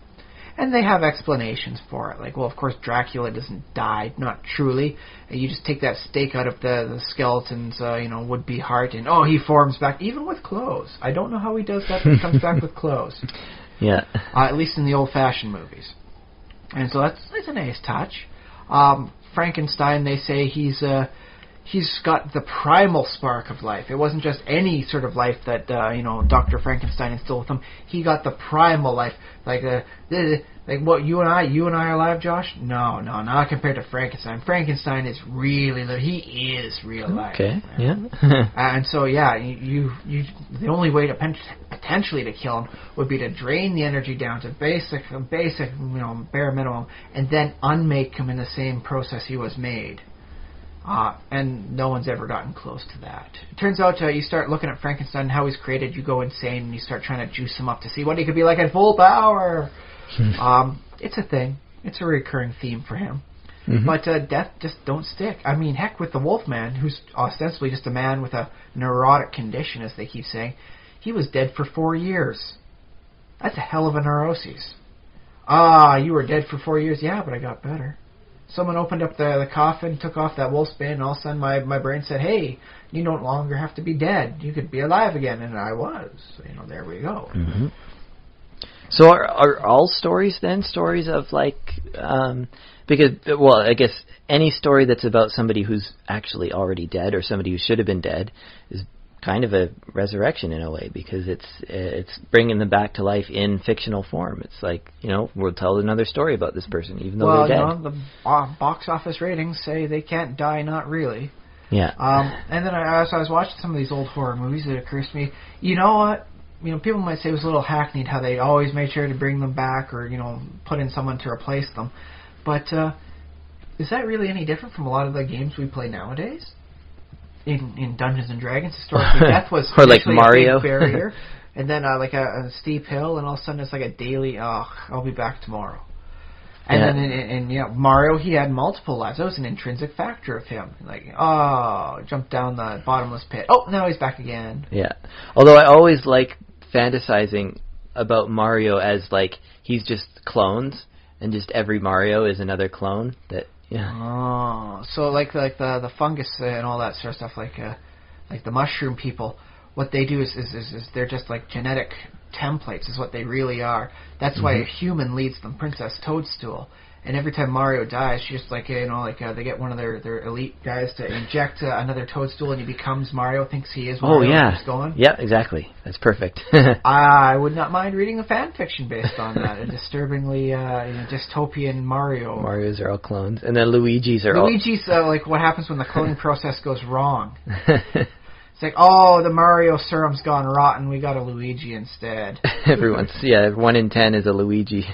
And they have explanations for it. Like, well, of course, Dracula doesn't die, not truly. You just take that stake out of the skeleton's, would-be heart, and, he forms back, even with clothes. I don't know how he does that, but he comes back with clothes. Yeah. At least in the old-fashioned movies. And so that's a nice touch. Frankenstein, they say he's got the primal spark of life. It wasn't just any sort of life that Dr. Frankenstein instilled with him. He got the primal life, like what you and I are alive, Josh. No, not compared to Frankenstein. Frankenstein is he is real life. Okay, man. yeah. And so you the only way to potentially to kill him would be to drain the energy down to basic bare minimum, and then unmake him in the same process he was made. And no one's ever gotten close to that. It turns out you start looking at Frankenstein and how he's created, you go insane and you start trying to juice him up to see what he could be like at full power. It's a thing. It's a recurring theme for him. Mm-hmm. But death just don't stick. I mean, heck, with the Wolfman, who's ostensibly just a man with a neurotic condition, as they keep saying, he was dead for 4 years. That's a hell of a neuroses. You were dead for 4 years? Yeah, but I got better. Someone opened up the coffin, took off that wolf's bane, and all of a sudden my brain said, hey, you no longer have to be dead. You could be alive again. And I was. There we go. Mm-hmm. So are all stories then stories of because, well, I guess any story that's about somebody who's actually already dead or somebody who should have been dead is kind of a resurrection in a way, because it's bringing them back to life in fictional form. It's like, we'll tell another story about this person even though they're dead. The box office ratings say they can't die, not really. Yeah. And then as I was watching some of these old horror movies, it occurs to me, you know what? People might say it was a little hackneyed how they always made sure to bring them back or, put in someone to replace them. But is that really any different from a lot of the games we play nowadays? In Dungeons and Dragons, historically, death was or like Mario. A big barrier, and then like a steep hill, and all of a sudden it's like a daily, I'll be back tomorrow. And then in Mario, he had multiple lives. That was an intrinsic factor of him. Like, jumped down the bottomless pit. Oh, now he's back again. Yeah. Although I always like fantasizing about Mario as like he's just clones, and just every Mario is another clone that. Yeah. Oh, so like the fungus and all that sort of stuff, like the mushroom people. what they do is they're just like genetic templates is what they really are. That's why a human leads them, Princess Toadstool. And every time Mario dies, she's just like, they get one of their elite guys to inject another Toadstool, and he becomes Mario, thinks he is Mario. Oh, yeah. Keeps going. Yeah, exactly. That's perfect. I would not mind reading a fan fiction based on that. A disturbingly dystopian Mario. Marios are all clones. And then Luigi's like what happens when the cloning process goes wrong. It's like, oh, the Mario serum's gone rotten. We got a Luigi instead. Everyone's 1 in 10 is a Luigi.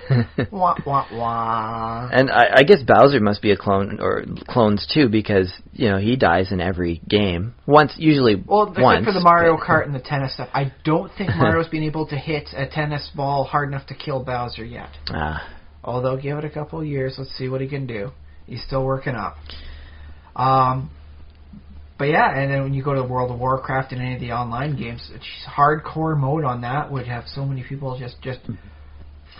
Wah wah wah. And I guess Bowser must be a clone, or clones too, because he dies in every game usually once. Except for the Mario Kart and the tennis stuff. I don't think Mario's been able to hit a tennis ball hard enough to kill Bowser yet. Although, give it a couple of years. Let's see what he can do. He's still working up. But yeah, and then when you go to World of Warcraft and any of the online games, hardcore mode on that would have so many people just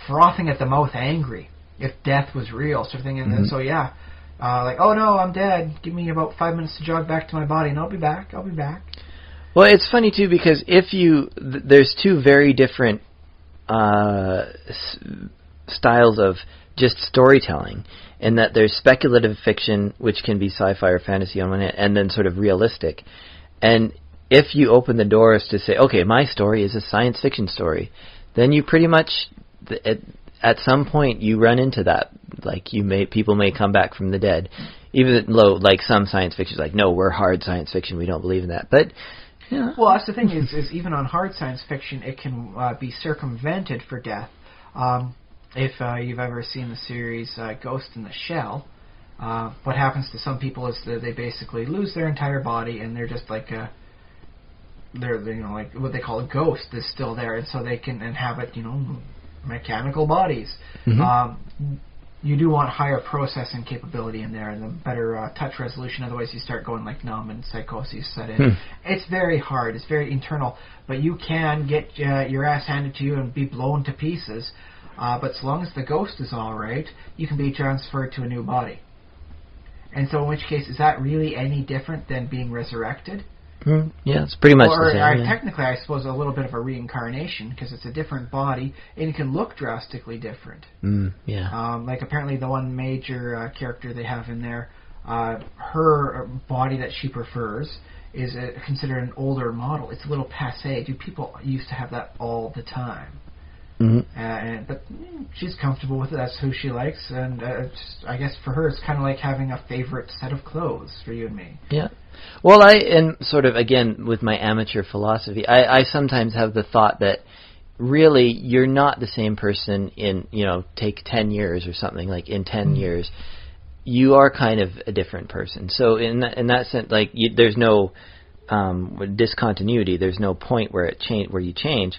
frothing at the mouth, angry if death was real, sort of thing. And then, so yeah, like, oh no, I'm dead. Give me about 5 minutes to jog back to my body, and I'll be back. Well, it's funny too, because there's two very different styles of just storytelling. In that there's speculative fiction, which can be sci-fi or fantasy on one hand, and then sort of realistic. And if you open the doors to say, okay, my story is a science fiction story, then you pretty much, at some point, you run into that. Like, people may come back from the dead. Even though, like, some science fiction is like, no, we're hard science fiction, we don't believe in that. But, Well, that's the thing, is even on hard science fiction, it can be circumvented for death. If you've ever seen the series Ghost in the Shell, what happens to some people is that they basically lose their entire body, and they're just like they're like what they call a ghost is still there, and so they can inhabit mechanical bodies. You do want higher processing capability in there and the better touch resolution, otherwise you start going like numb and psychosis set in. It's very hard, it's very internal, but you can get your ass handed to you and be blown to pieces. But so long as the ghost is all right, you can be transferred to a new body. And so in which case, is that really any different than being resurrected? Yeah, it's pretty much the same. Technically, I suppose, a little bit of a reincarnation, because it's a different body, and it can look drastically different. Like, apparently the one major character they have in there, her body that she prefers is considered an older model. It's a little passé. People used to have that all the time. But she's comfortable with it. That's who she likes, and I guess for her it's kind of like having a favorite set of clothes for you and me. Yeah. Well, and sort of, again, with my amateur philosophy, I sometimes have the thought that really you're not the same person in, take 10 years or something, like in 10 years, you are kind of a different person. So in that sense, like, there's no discontinuity, there's no point where you change,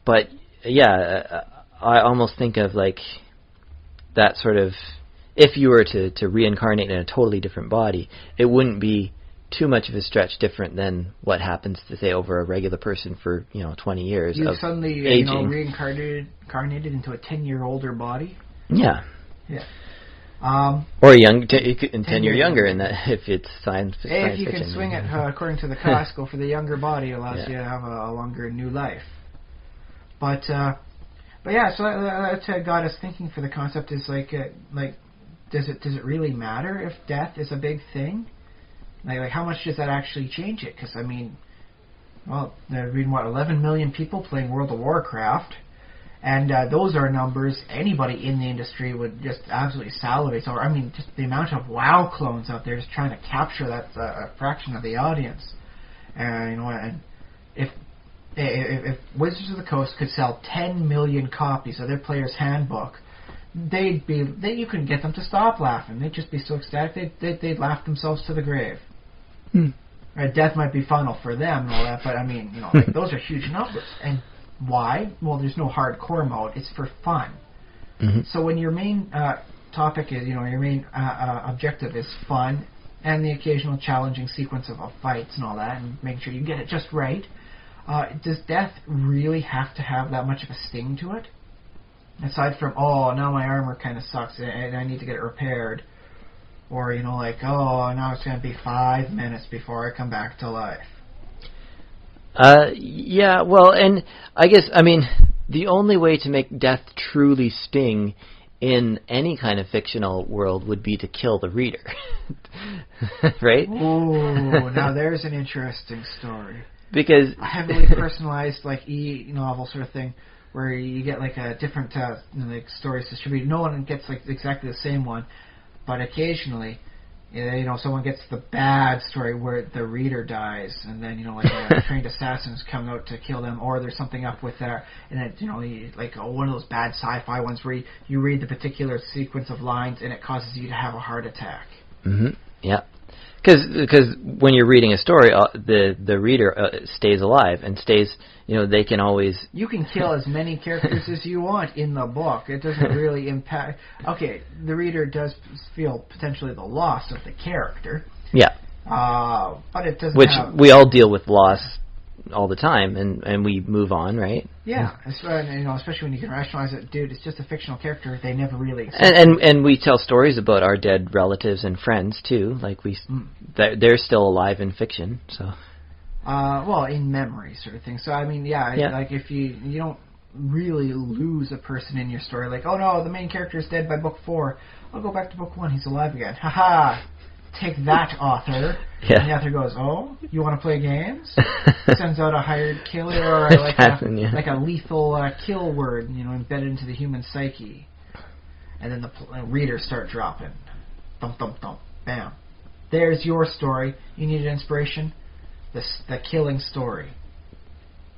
but yeah, I almost think of like that sort of, if you were to reincarnate in a totally different body, it wouldn't be too much of a stretch different than what happens to say over a regular person for 20 years. You of suddenly aging. reincarnated into a 10-year older body. Yeah. Or young, 10 year younger in that, if it's science fiction. If you can swing it according to the classical for the younger body, allows you to have a longer new life. But yeah, so that got us thinking for the concept is like does it really matter if death is a big thing? Like how much does that actually change it? Because they're reading 11 million people playing World of Warcraft, and those are numbers anybody in the industry would just absolutely salivate over. I mean, just the amount of WoW clones out there just trying to capture that fraction of the audience, and if Wizards of the Coast could sell 10 million copies of their player's handbook, you couldn't get them to stop laughing. They'd just be so ecstatic they'd laugh themselves to the grave. Death might be final for them and all that, but I mean, those are huge numbers. And why? Well, there's no hardcore mode. It's for fun. So when your main topic is, your main objective is fun and the occasional challenging sequence of fights and all that, and making sure you get it just right. Does death really have to have that much of a sting to it? Aside from, now my armor kind of sucks and I need to get it repaired. Or, now it's going to be 5 minutes before I come back to life. Yeah, well, and I guess, I mean, the only way to make death truly sting in any kind of fictional world would be to kill the reader. Right? Ooh, now there's an interesting story. Because a heavily personalized, like, e-novel sort of thing, where you get, like, a different, like, stories distributed. No one gets, like, exactly the same one, but occasionally, someone gets the bad story where the reader dies, and then, like a trained assassin's come out to kill them, or there's something up with that, and then, like one of those bad sci-fi ones where you read the particular sequence of lines and it causes you to have a heart attack. Mm-hmm. Yeah. Because when you're reading a story, the reader stays alive and stays. They can always. You can kill as many characters as you want in the book. It doesn't really impact. Okay, the reader does feel potentially the loss of the character. Yeah. But it doesn't. Which we all deal with loss all the time, and we move on, right? Yeah, especially when you can rationalize it, dude. It's just a fictional character; they never really exist. And we tell stories about our dead relatives and friends too. Like they're still alive in fiction. So, well, in memory, sort of thing. So I mean, like if you don't really lose a person in your story, like oh no, the main character is dead by book 4. I'll go back to book 1. He's alive again. Haha. Take that, author. Yeah. And the author goes, oh, you want to play games? Sends out a hired killer or like a lethal kill word, embedded into the human psyche. And then the readers start dropping. Thump, thump, thump. Bam. There's your story. You needed inspiration? The killing story.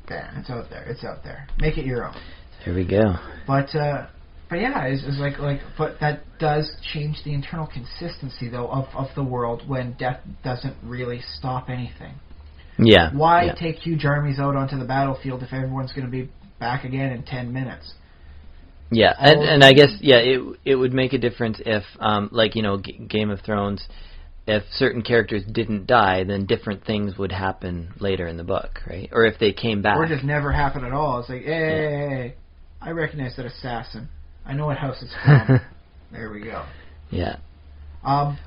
Bam. It's out there. It's out there. Make it your own. There we go. But yeah, it's but that does change the internal consistency, though, of the world when death doesn't really stop anything. Yeah. Why take huge armies out onto the battlefield if everyone's going to be back again in 10 minutes? Yeah, and I guess, it would make a difference if, Game of Thrones, if certain characters didn't die, then different things would happen later in the book, right? Or if they came back. Or just never happen at all. It's like, hey, I recognize that assassin. I know what house it's from. There we go. Yeah.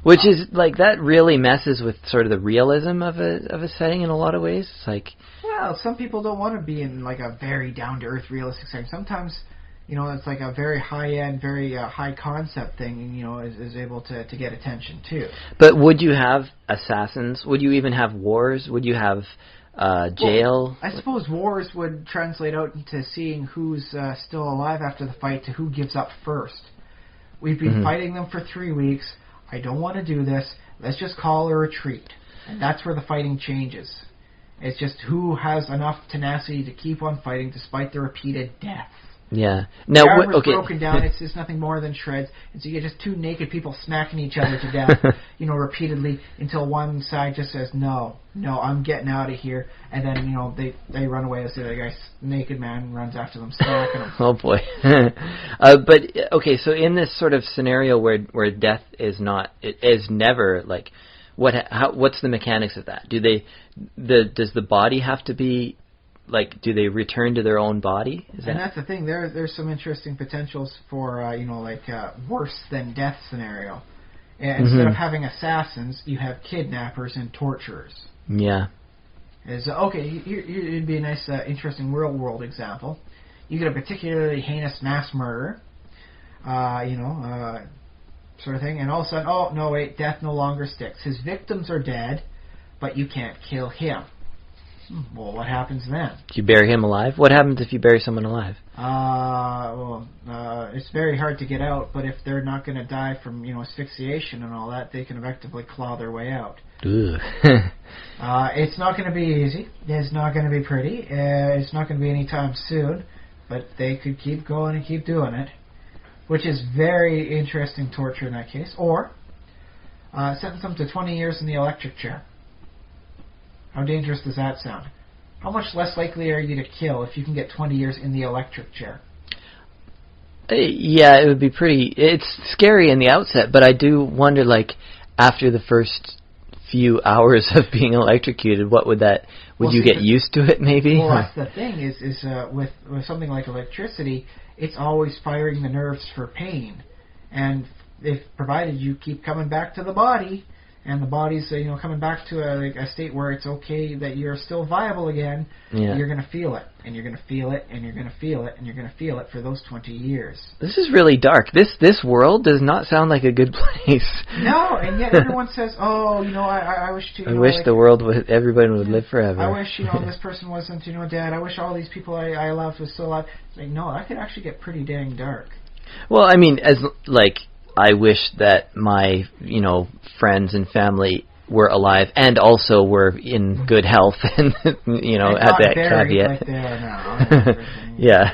Which is like that really messes with sort of the realism of a setting in a lot of ways. It's like, well, some people don't want to be in like a very down to earth realistic setting. Sometimes, it's like a very high end, very high concept thing, and is able to get attention too. But would you have assassins? Would you even have wars? Would you have jail? Well, I suppose wars would translate out into seeing who's still alive after the fight to who gives up first. We've been fighting them for 3 weeks. I don't want to do this. Let's just call a retreat. And that's where the fighting changes. It's just who has enough tenacity to keep on fighting despite the repeated deaths. Yeah. Now, the armor's broken down. It's just nothing more than shreds. And so you get just two naked people smacking each other to death, repeatedly until one side just says, no, I'm getting out of here. And then, they run away as the other guy's naked man runs after them, smacking them. Oh, boy. But, okay, so in this sort of scenario where death is never, like, what's the mechanics of that? Does the body have to be, like, do they return to their own body? That's the thing. There's some interesting potentials for, worse than death scenario. And instead of having assassins, you have kidnappers and torturers. Yeah. It'd be a nice, interesting real world example. You get a particularly heinous mass murder, sort of thing, and all of a sudden, oh, no, wait, death no longer sticks. His victims are dead, but you can't kill him. Well, what happens then? Do you bury him alive? What happens if you bury someone alive? It's very hard to get out, but if they're not going to die from, asphyxiation and all that, they can effectively claw their way out. It's not going to be easy. It's not going to be pretty. It's not going to be anytime soon, but they could keep going and keep doing it, which is very interesting torture in that case. Or sentence them to 20 years in the electric chair. How dangerous does that sound? How much less likely are you to kill if you can get 20 years in the electric chair? Yeah, it would be pretty... It's scary in the outset, but I do wonder, like, after the first few hours of being electrocuted, what would that... Would you get used to it, maybe? Well, that's the thing, is with something like electricity, it's always firing the nerves for pain. And if provided you keep coming back to the body... and the body's coming back to a state where it's okay that you're still viable again, you're going to feel it, and you're going to feel it, and you're going to feel it, and you're going to feel it for those 20 years. This is really dark. This world does not sound like a good place. No, and yet everyone says, "Oh, I wish to." I wish the world everybody would live forever. I wish this person wasn't dead. I wish all these people I loved was still alive. It's like, no, that could actually get pretty dang dark. Well, I mean, I wish that my, friends and family were alive and also were in good health and, at that caveat. Like they are now. Yeah.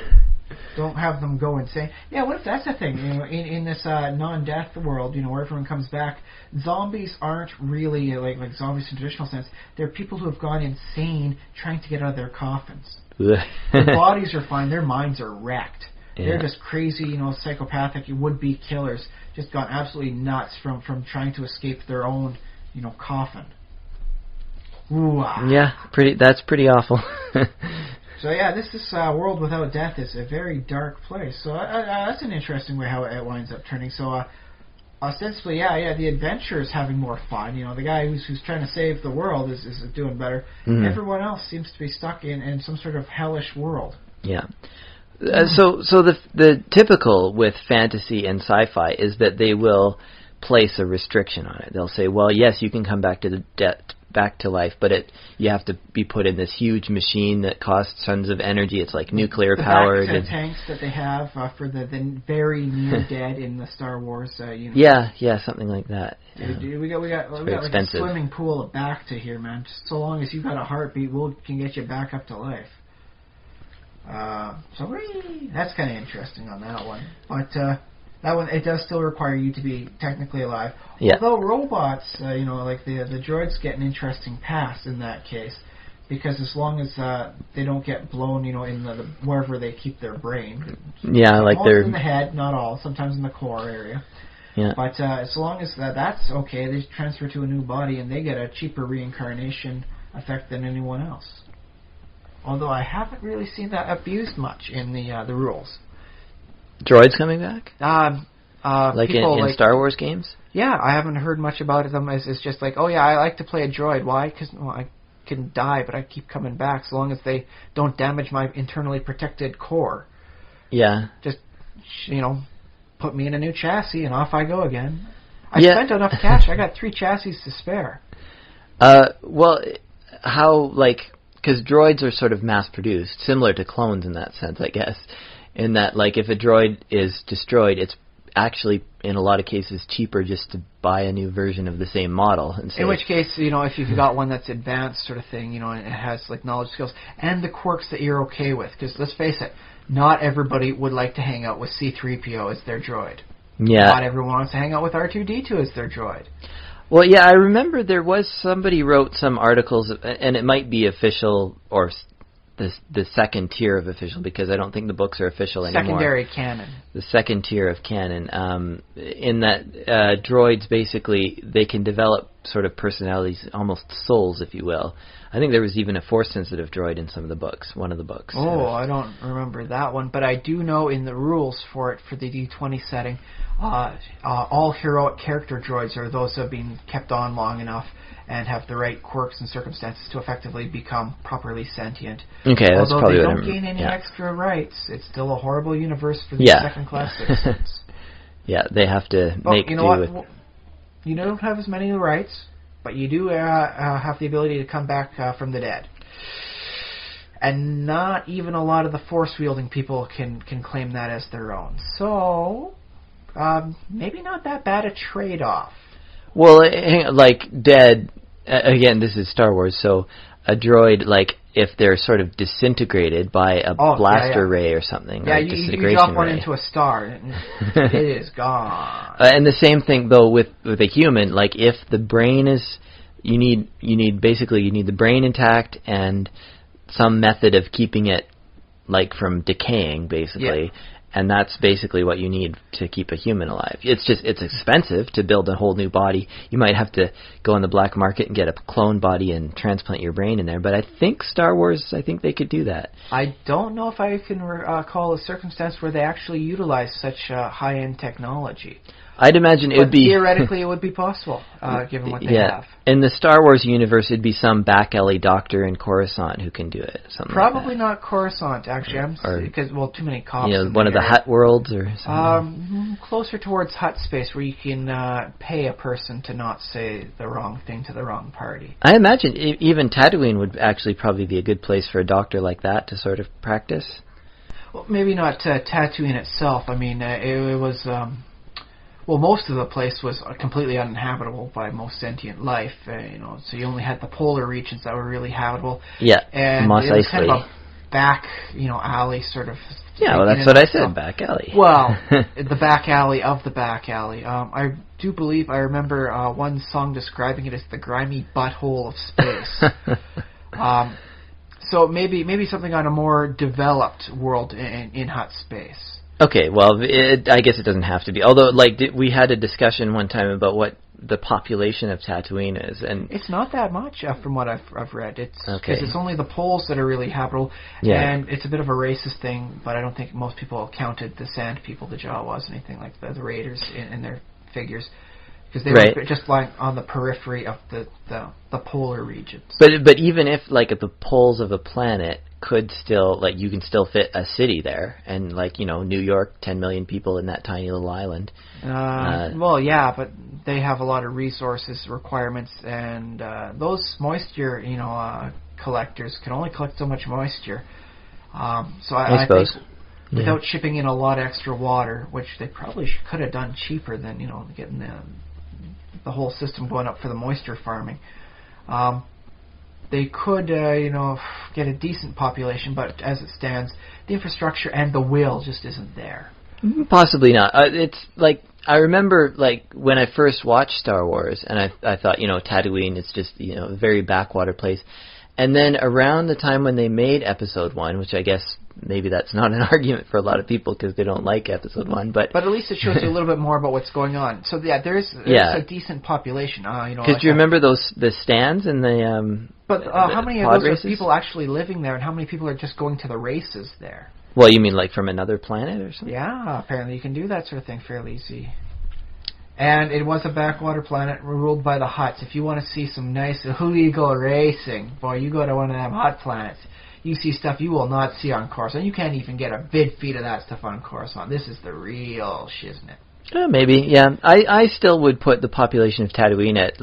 Don't have them go insane. Yeah, what if that's the thing? In this non-death world, where everyone comes back, zombies aren't really like zombies in the traditional sense. They're people who have gone insane trying to get out of their coffins. Their bodies are fine. Their minds are wrecked. Yeah. They're just crazy, psychopathic would-be killers, just gone absolutely nuts from trying to escape their own, coffin. Ooh, yeah, that's pretty awful. So yeah, this world without death is a very dark place. So that's an interesting way how it winds up turning. So ostensibly, the adventurer is having more fun. The guy who's trying to save the world is doing better. Mm-hmm. Everyone else seems to be stuck in some sort of hellish world. Yeah. So the typical with fantasy and sci-fi is that they will place a restriction on it. They'll say, well, yes, you can come back to life, but you have to be put in this huge machine that costs tons of energy. It's like nuclear powered. The tanks that they have for the very near dead in the Star Wars universe. Yeah, something like that. Dude, we got like expensive. A swimming pool of back to here, man. Just so long as you've got a heartbeat, we can get you back up to life. That's kind of interesting on that one. But that one, it does still require you to be technically alive. Yeah. Although robots, like the droids get an interesting pass in that case, because as long as they don't get blown, in the wherever they keep their brain. Yeah, like they're in the head, not all. Sometimes in the core area. Yeah. But as long as that's okay, they transfer to a new body and they get a cheaper reincarnation effect than anyone else. Although I haven't really seen that abused much in the rules. Droids coming back? Like in Star Wars games? Yeah, I haven't heard much about them. It's just like, oh yeah, I like to play a droid. Why? Because I can die, but I keep coming back so long as they don't damage my internally protected core. Yeah. Just, put me in a new chassis and off I go again. I spent enough cash. I got 3 chassis to spare. Well, how, because droids are sort of mass-produced, similar to clones in that sense, I guess, in that, if a droid is destroyed, it's actually, in a lot of cases, cheaper just to buy a new version of the same model. In which case, if you've got one that's advanced sort of thing, and it has, knowledge, skills, and the quirks that you're okay with, because let's face it, not everybody would like to hang out with C-3PO as their droid. Yeah. Not everyone wants to hang out with R2-D2 as their droid. Well, yeah, I remember there was somebody wrote some articles, and it might be official or the second tier of official, because I don't think the books are official anymore. Secondary canon. The second tier of canon, in that droids basically, they can develop sort of personalities, almost souls, if you will. I think there was even a force-sensitive droid in some of the books, one of the books. Oh, I don't remember that one, but I do know in the rules for it, for the D20 setting, all heroic character droids are those that have been kept on long enough and have the right quirks and circumstances to effectively become properly sentient. Okay, that's Although probably they what don't gain any extra rights, it's still a horrible universe for the second-class citizens. Yeah, they have to make do with... Well, you don't have as many rights, but you do have the ability to come back from the dead. And not even a lot of the force-wielding people can claim that as their own. So, maybe not that bad a trade-off. Well, dead, again, this is Star Wars, so a droid, if they're sort of disintegrated by a blaster ray or something. Yeah, disintegration you drop one ray. into a star, and it is gone. And the same thing, though, with a human. If the brain is... You need the brain intact and some method of keeping it, from decaying, basically. Yeah. And that's basically what you need to keep a human alive. It's expensive to build a whole new body. You might have to go on the black market and get a clone body and transplant your brain in there. But I think Star Wars, they could do that. I don't know if I can recall a circumstance where they actually utilize such high-end technology. I'd imagine it would be... theoretically, it would be possible, given what they have. In the Star Wars universe, it'd be some back alley doctor in Coruscant who can do it. Probably not Coruscant, actually. Because too many cops. One of the Hutt worlds or something. Closer towards Hutt space, where you can pay a person to not say the wrong thing to the wrong party. I imagine even Tatooine would actually probably be a good place for a doctor like that to sort of practice. Well, maybe not Tatooine itself. I mean, it was... most of the place was completely uninhabitable by most sentient life. So you only had the polar regions that were really habitable. Yeah, and Mos it was Eisley. kind of a back, alley sort of. Yeah, well, that's what I said, back alley. Well, the back alley of the back alley. I do believe I remember one song describing it as the grimy butthole of space. So maybe something on a more developed world in Hutt space. Okay, well, I guess it doesn't have to be. Although, we had a discussion one time about what the population of Tatooine is, and it's not that much from what I've read. It's because it's only the poles that are really habitable, and it's a bit of a racist thing. But I don't think most people counted the Sand People, the Jawas, anything like the Raiders in their figures, because they were just lying on the periphery of the polar regions. But even if the poles of a planet could still, you can still fit a city there, and New York, 10 million people in that tiny little island. But they have a lot of resources requirements, and those moisture, collectors can only collect so much moisture. So I think without shipping in a lot of extra water, which they probably could have done cheaper than getting the whole system going up for the moisture farming. They could, get a decent population, but as it stands, the infrastructure and the will just isn't there. Possibly not. It's I remember when I first watched Star Wars, and I thought, Tatooine is just a very backwater place. And then around the time when they made Episode 1, which I guess maybe that's not an argument for a lot of people because they don't like Episode 1, but at least it shows you a little bit more about what's going on. So there's a decent population. Because do you remember the stands and the But how many of those races? are people actually living there, and how many people are just going to the races there? Well, you mean from another planet or something? Yeah, apparently you can do that sort of thing fairly easy. And it was a backwater planet ruled by the Hutts. If you want to see some nice illegal racing, boy, you go to one of them Hutt planets. You see stuff you will not see on Coruscant. You can't even get a vid feed of that stuff on Coruscant. This is the real shiznit. Maybe, yeah. I still would put the population of Tatooine at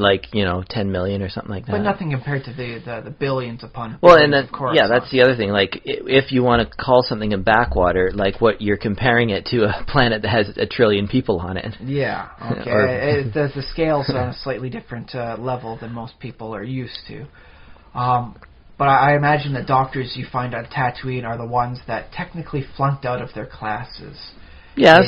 10 million or something like that. But nothing compared to the billions upon billions of Coruscant. Yeah, that's the other thing. If you want to call something a backwater, what you're comparing it to a planet that has 1 trillion people on it. Yeah, okay. The scale's on a slightly different level than most people are used to. But I imagine the doctors you find on Tatooine are the ones that technically flunked out of their classes. Yeah,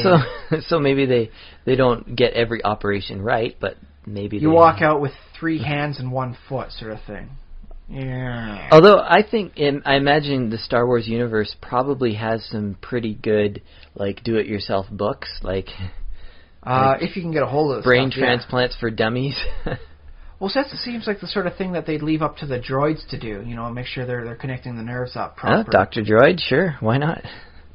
so maybe they don't get every operation right, but maybe you walk out with 3 hands and 1 foot, sort of thing. Yeah. Although I imagine the Star Wars universe probably has some pretty good do-it-yourself books, if you can get a hold of brain transplants for dummies. Well, that seems like the sort of thing that they'd leave up to the droids to do. Make sure they're connecting the nerves up properly. Dr. Droid, sure, why not?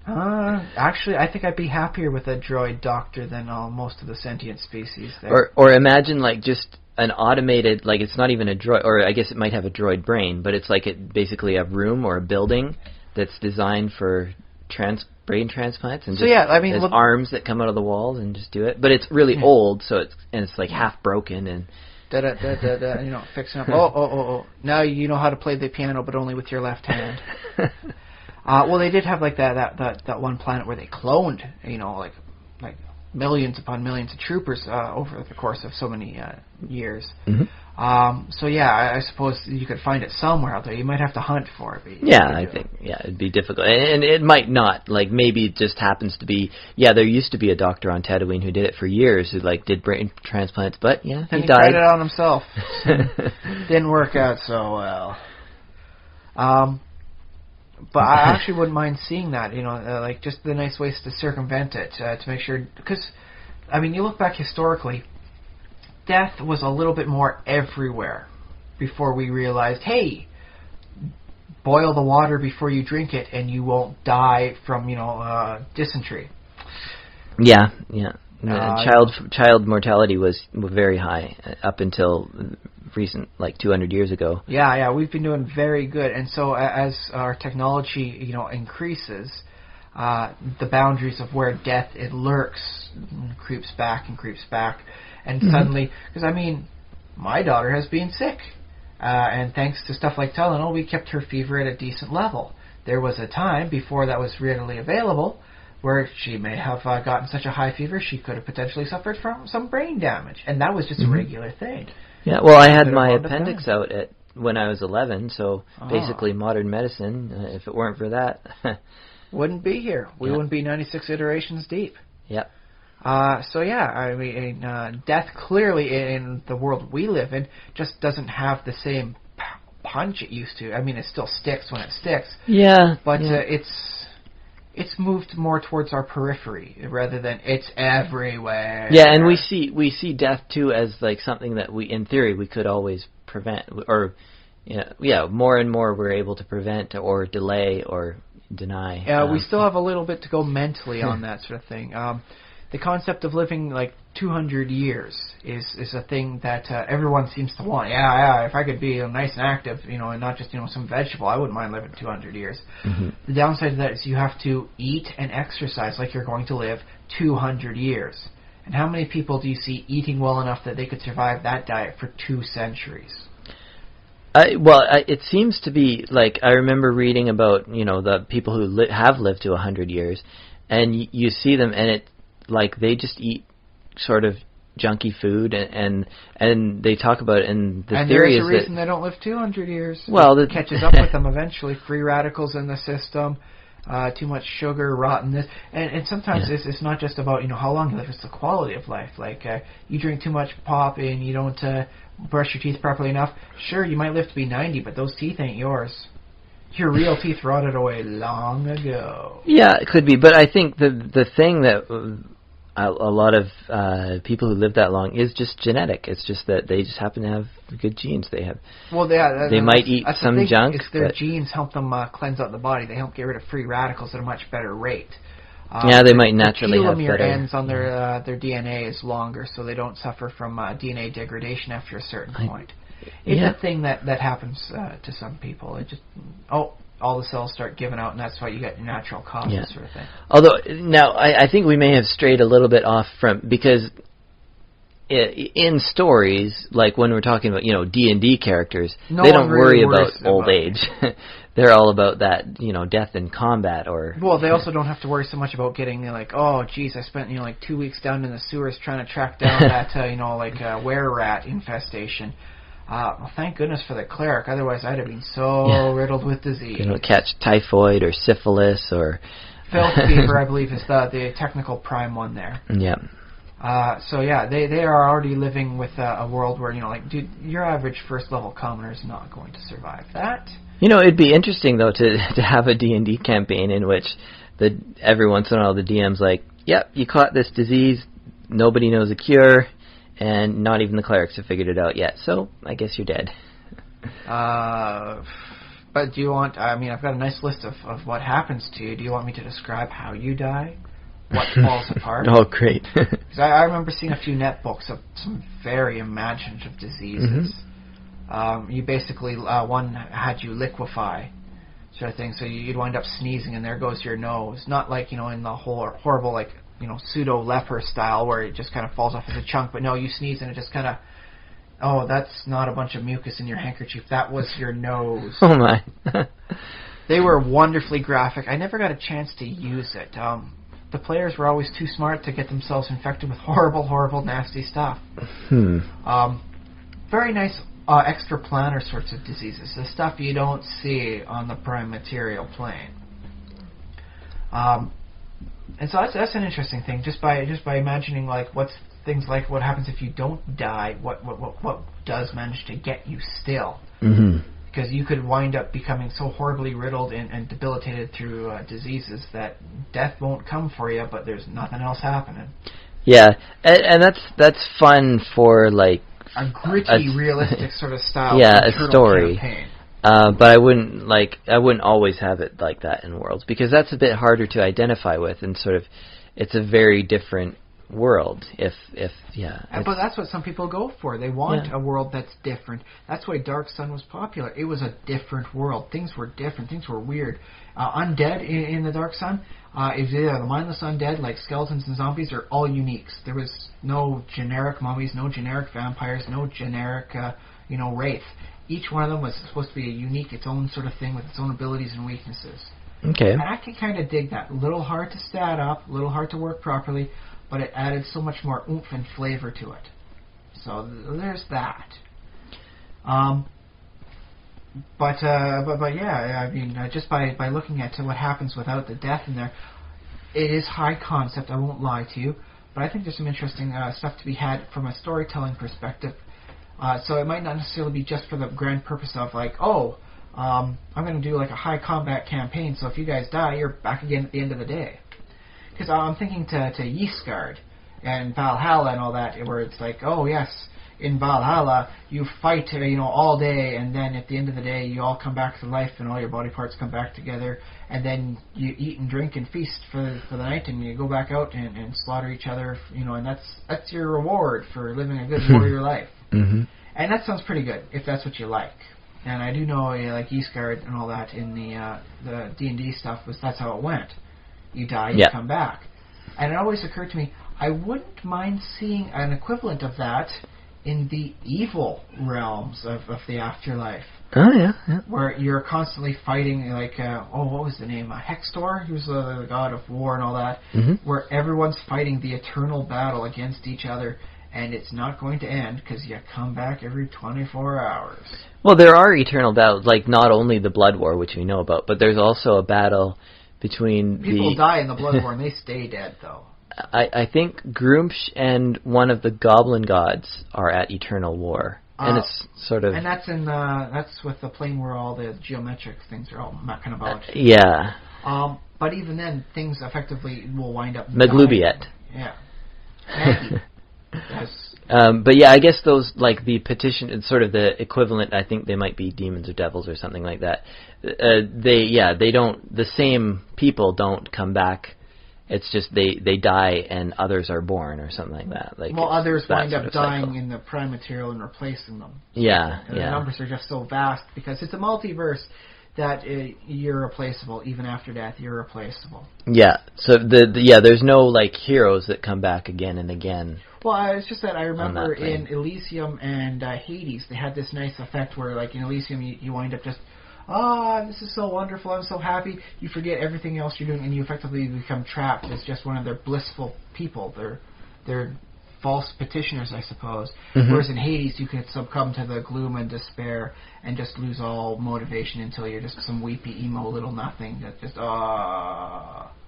Actually, I think I'd be happier with a droid doctor than most of the sentient species there. Or imagine just an automated, it's not even a droid, or I guess it might have a droid brain, but it's basically a room or a building that's designed for brain transplants, and there's arms that come out of the walls and just do it. But it's really old, so it's half broken and. Fixing up. Oh! Now you know how to play the piano, but only with your left hand. Well, they did have that one planet where they cloned, like millions upon millions of troopers over the course of so many years. Mm-hmm. I suppose you could find it somewhere out there. You might have to hunt for it. I think it'd be difficult, and it might not. Maybe it just happens to be. Yeah, there used to be a doctor on Tatooine who did it for years, who did brain transplants, but he died. Tried it on himself. Didn't work out so well. But I actually wouldn't mind seeing that, just the nice ways to circumvent it, to make sure, because, you look back historically, death was a little bit more everywhere before we realized, hey, boil the water before you drink it and you won't die from, dysentery. Yeah. Child mortality was very high up until recent, like 200 years ago. Yeah, we've been doing very good, and so as our technology, increases, the boundaries of where death it lurks creeps back, and suddenly, because my daughter has been sick, and thanks to stuff like Tylenol, we kept her fever at a decent level. There was a time before that was readily available where she may have gotten such a high fever she could have potentially suffered from some brain damage, and that was just a regular thing. Yeah, well, I had my appendix out when I was 11, so basically modern medicine, if it weren't for that... wouldn't be here. We wouldn't be 96 iterations deep. Yep. Death clearly in the world we live in just doesn't have the same punch it used to. It still sticks when it sticks. Yeah. But it's moved more towards our periphery rather than it's everywhere. Yeah, and we see death too as like something that in theory we could always prevent, or more and more we're able to prevent or delay or deny. Yeah, we still have a little bit to go mentally on that sort of thing. The concept of living like 200 years is a thing that everyone seems to want. Yeah, if I could be nice and active, and not just some vegetable, I wouldn't mind living 200 years. Mm-hmm. The downside of that is you have to eat and exercise like you're going to live 200 years. And how many people do you see eating well enough that they could survive that diet for 2 centuries? It seems to be like I remember reading about the people who have lived to 100 years, and you see them, and it like they just eat sort of junky food, and they talk about it, and the theory is that... And there's a reason they don't live 200 years. Well, it catches up with them eventually. Free radicals in the system, too much sugar, rottenness, and sometimes it's not just about how long you live, it's the quality of life. Like you drink too much pop and you don't brush your teeth properly enough. Sure, you might live to be 90, but those teeth ain't yours. Your real teeth rotted away long ago. Yeah, it could be, but I think the thing that a lot of people who live that long is just genetic. It's just that they just happen to have good genes. They have. Well, they might eat some junk. It's their genes help them cleanse out the body. They help get rid of free radicals at a much better rate. They might naturally have better. The telomere ends on their DNA is longer, so they don't suffer from DNA degradation after a certain point. It's a thing that happens to some people. It just all the cells start giving out, and that's why you get your natural causes sort of thing. Although now I think we may have strayed a little bit off from, because in stories, like when we're talking about D&D characters, they don't worry about old age. They're all about that death in combat, or they also don't have to worry so much about getting like, oh geez, I spent 2 weeks down in the sewers trying to track down that were-rat infestation. Well, thank goodness for the cleric. Otherwise, I'd have been so riddled with disease. Catch typhoid or syphilis or filth fever, I believe, is the technical prime one there. Yeah. They are already living with a world where dude, your average first level commoner is not going to survive that. It'd be interesting though to have a D&D campaign in which every once in a while the DM's like, yep, you caught this disease, nobody knows a cure. And not even the clerics have figured it out yet, so I guess you're dead. But do you want... I've got a nice list of what happens to you. Do you want me to describe how you die? What falls apart? Oh, great. Because I remember seeing a few net books of some very imaginative diseases. Mm-hmm. You basically... one had you liquefy, sort of thing, so you'd wind up sneezing, and there goes your nose. Not like, in the horrible, like... pseudo leper style where it just kind of falls off as a chunk, but no, you sneeze and it just kind of, that's not a bunch of mucus in your handkerchief, that was your nose. Oh my. They were wonderfully graphic. I never got a chance to use it. The players were always too smart to get themselves infected with horrible, nasty stuff. Very nice extra planar sorts of diseases, the stuff you don't see on the prime material plane. And so that's an interesting thing. Just by imagining what happens if you don't die, what does manage to get you still? Mm-hmm. Because you could wind up becoming so horribly riddled and debilitated through diseases that death won't come for you, but there's nothing else happening. Yeah, and that's fun for like a gritty, realistic sort of style. Yeah, a story. Campaign. But I wouldn't always have it like that in Worlds, because that's a bit harder to identify with, and sort of, it's a very different world. But that's what some people go for. They want a world that's different. That's why Dark Sun was popular. It was a different world. Things were different. Things were weird. Undead in the Dark Sun, the mindless undead like skeletons and zombies are all uniques. There was no generic mummies, no generic vampires, no generic wraith. Each one of them was supposed to be a unique, its own sort of thing with its own abilities and weaknesses. Okay. And I can kind of dig that. A little hard to stat up, a little hard to work properly, but it added so much more oomph and flavor to it. So there's that. But yeah, I mean, just by looking at what happens without the death in there, it is high concept, I won't lie to you, but I think there's some interesting stuff to be had from a storytelling perspective. So it might not necessarily be just for the grand purpose of like, I'm going to do like a high combat campaign, so if you guys die, you're back again at the end of the day. Because I'm thinking to Ysgard and Valhalla and all that, where it's like, oh yes, in Valhalla you fight all day, and then at the end of the day you all come back to life and all your body parts come back together, and then you eat and drink and feast for the night, and you go back out and slaughter each other, and that's your reward for living a good warrior life. Mm-hmm. And that sounds pretty good if that's what you like. And I do know like Ysgard and all that in the D&D stuff that's how it went. You die, you come back. And it always occurred to me, I wouldn't mind seeing an equivalent of that in the evil realms of the afterlife. Oh, yeah. Where you're constantly fighting, like, what was the name? Hextor? He was the god of war and all that. Mm-hmm. Where everyone's fighting the eternal battle against each other, and it's not going to end because you come back every 24 hours. Well, there are eternal battles, like not only the Blood War, which we know about, but there's also a battle between People die in the Blood War and they stay dead, though. I think Gruumsh and one of the Goblin gods are at eternal war, and it's sort of. And that's that's with the plane where all the geometric things are all kind of about. Yeah. But even then, things effectively will wind up. Maglubiet. Yeah. Maggie. Yes. But yeah, I guess those, like the petition, it's sort of the equivalent. I think they might be demons or devils or something like that. They don't. The same people don't come back. It's just they die and others are born or something like that. Like, well, others wind up dying cycle in the prime material and replacing them. Yeah, and the numbers are just so vast because it's a multiverse that you're replaceable. Even after death, you're replaceable. Yeah. So there's no like heroes that come back again and again. Well, it's just that I remember in Elysium and Hades, they had this nice effect where, like in Elysium, you wind up just, this is so wonderful, I'm so happy. You forget everything else you're doing, and you effectively become trapped as just one of their blissful people. They're false petitioners, I suppose. Mm-hmm. Whereas in Hades, you could succumb to the gloom and despair and just lose all motivation until you're just some weepy, emo little nothing that just,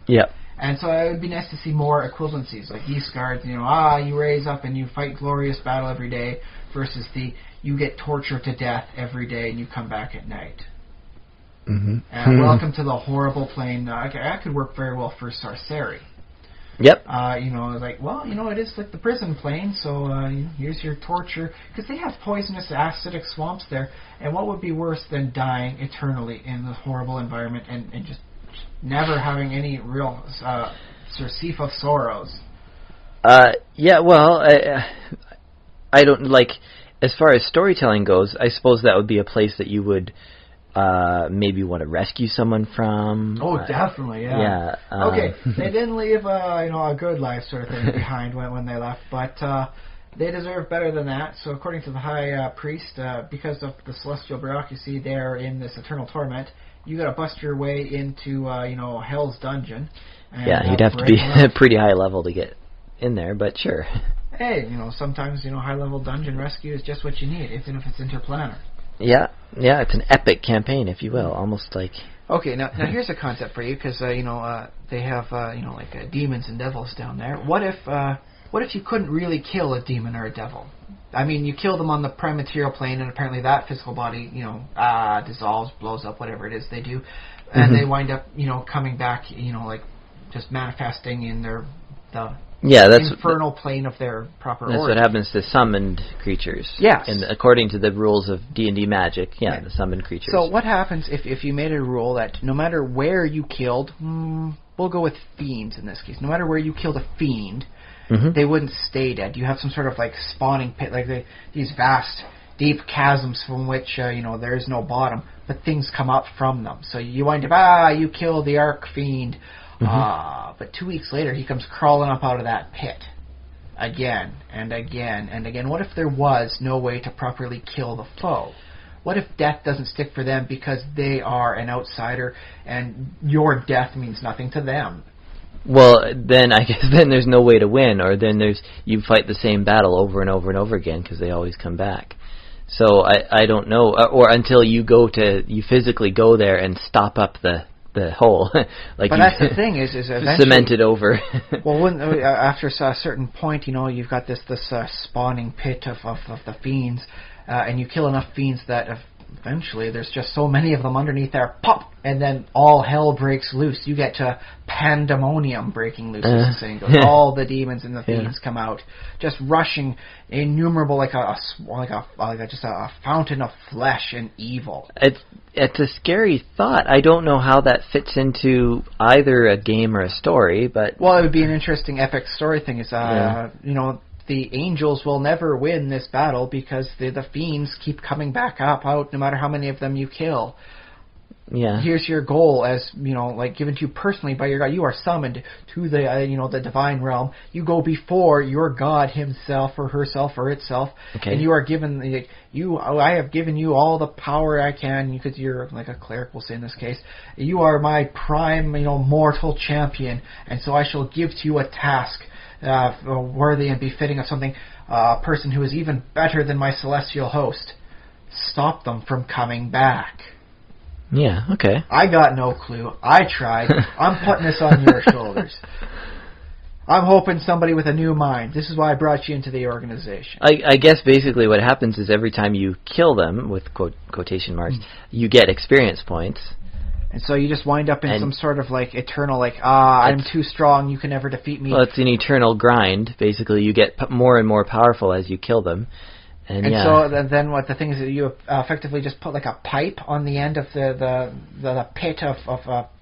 Yep. And so it would be nice to see more equivalencies, like Ysgard, you raise up and you fight glorious battle every day, versus you get tortured to death every day and you come back at night. Mm-hmm. And welcome to the horrible plane. That could work very well for Sarceri. Yep. It is like the prison plane, so here's your torture. Because they have poisonous, acidic swamps there, and what would be worse than dying eternally in the horrible environment and just never having any real Cersei of sorrows? Yeah, well, I don't, like, as far as storytelling goes, I suppose that would be a place that you would maybe want to rescue someone from. Oh, definitely, yeah. Okay, they didn't leave a good life sort of thing behind when they left, but they deserve better than that. So according to the High Priest, because of the celestial bureaucracy there in this eternal torment, you got to bust your way into Hell's dungeon. And, yeah, you'd have to be a pretty high level to get in there, but sure. Hey, sometimes high level dungeon rescue is just what you need, even if it's interplanar. Yeah, it's an epic campaign, if you will, almost like. Okay, now here's a concept for you, because they have like demons and devils down there. What if you couldn't really kill a demon or a devil? I mean, you kill them on the prime material plane, and apparently that physical body, dissolves, blows up, whatever it is they do, and they wind up, coming back, like just manifesting in the infernal plane of their proper origin. That's what happens to summoned creatures. Yes. And according to the rules of D&D magic, the summoned creatures. So what happens if you made a rule that no matter where you killed, we'll go with fiends in this case, no matter where you killed a fiend, they wouldn't stay dead. You have some sort of like spawning pit, like these vast, deep chasms from which there is no bottom, but things come up from them. So you wind up, you kill the Arc Fiend, but 2 weeks later he comes crawling up out of that pit. Again and again and again. What if there was no way to properly kill the foe? What if death doesn't stick for them because they are an outsider and your death means nothing to them? Well, then I guess then there's no way to win, or then you fight the same battle over and over and over again because they always come back. So I don't know, or until you physically go there and stop up the hole, like. But that's the thing is eventually cement it over. Well, after a certain point, you've got this spawning pit of the fiends, and you kill enough fiends that eventually there's just so many of them underneath there, pop, and then all hell breaks loose. You get to pandemonium breaking loose, as the saying goes. All the demons and the fiends come out, just rushing, innumerable, like just a fountain of flesh and evil. It's a scary thought. I don't know how that fits into either a game or a story, but it would be an interesting epic story thing. Is the angels will never win this battle because the fiends keep coming back up out no matter how many of them you kill. Yeah. Here's your goal, as given to you personally by your God. You are summoned to the the divine realm. You go before your God himself or herself or itself, and you are given I have given you all the power I can, because you're like a cleric, we'll say in this case. You are my prime mortal champion, and so I shall give to you a task worthy and befitting of something, a person who is even better than my celestial host. Stop them from coming back. Yeah, okay. I got no clue. I tried. I'm putting this on your shoulders. I'm hoping somebody with a new mind. This is why I brought you into the organization. I guess basically what happens is every time you kill them, with quotation marks, you get experience points. And so you just wind up in some sort of eternal, I'm too strong, you can never defeat me. Well, it's an eternal grind. Basically, you get more and more powerful as you kill them. And so then what the thing is that you effectively just put a pipe on the end of the pit of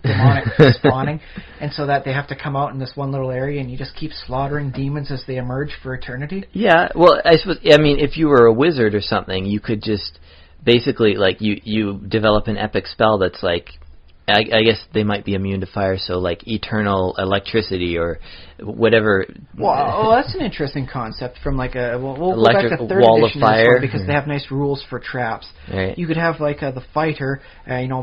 demonic spawning, and so that they have to come out in this one little area, and you just keep slaughtering demons as they emerge for eternity? Yeah, well, I suppose, if you were a wizard or something, you could just basically, you develop an epic spell that's I guess they might be immune to fire, so eternal electricity or whatever. Well, that's an interesting concept from we'll go back to third wall edition of fire, because they have nice rules for traps. Right. You could have the fighter,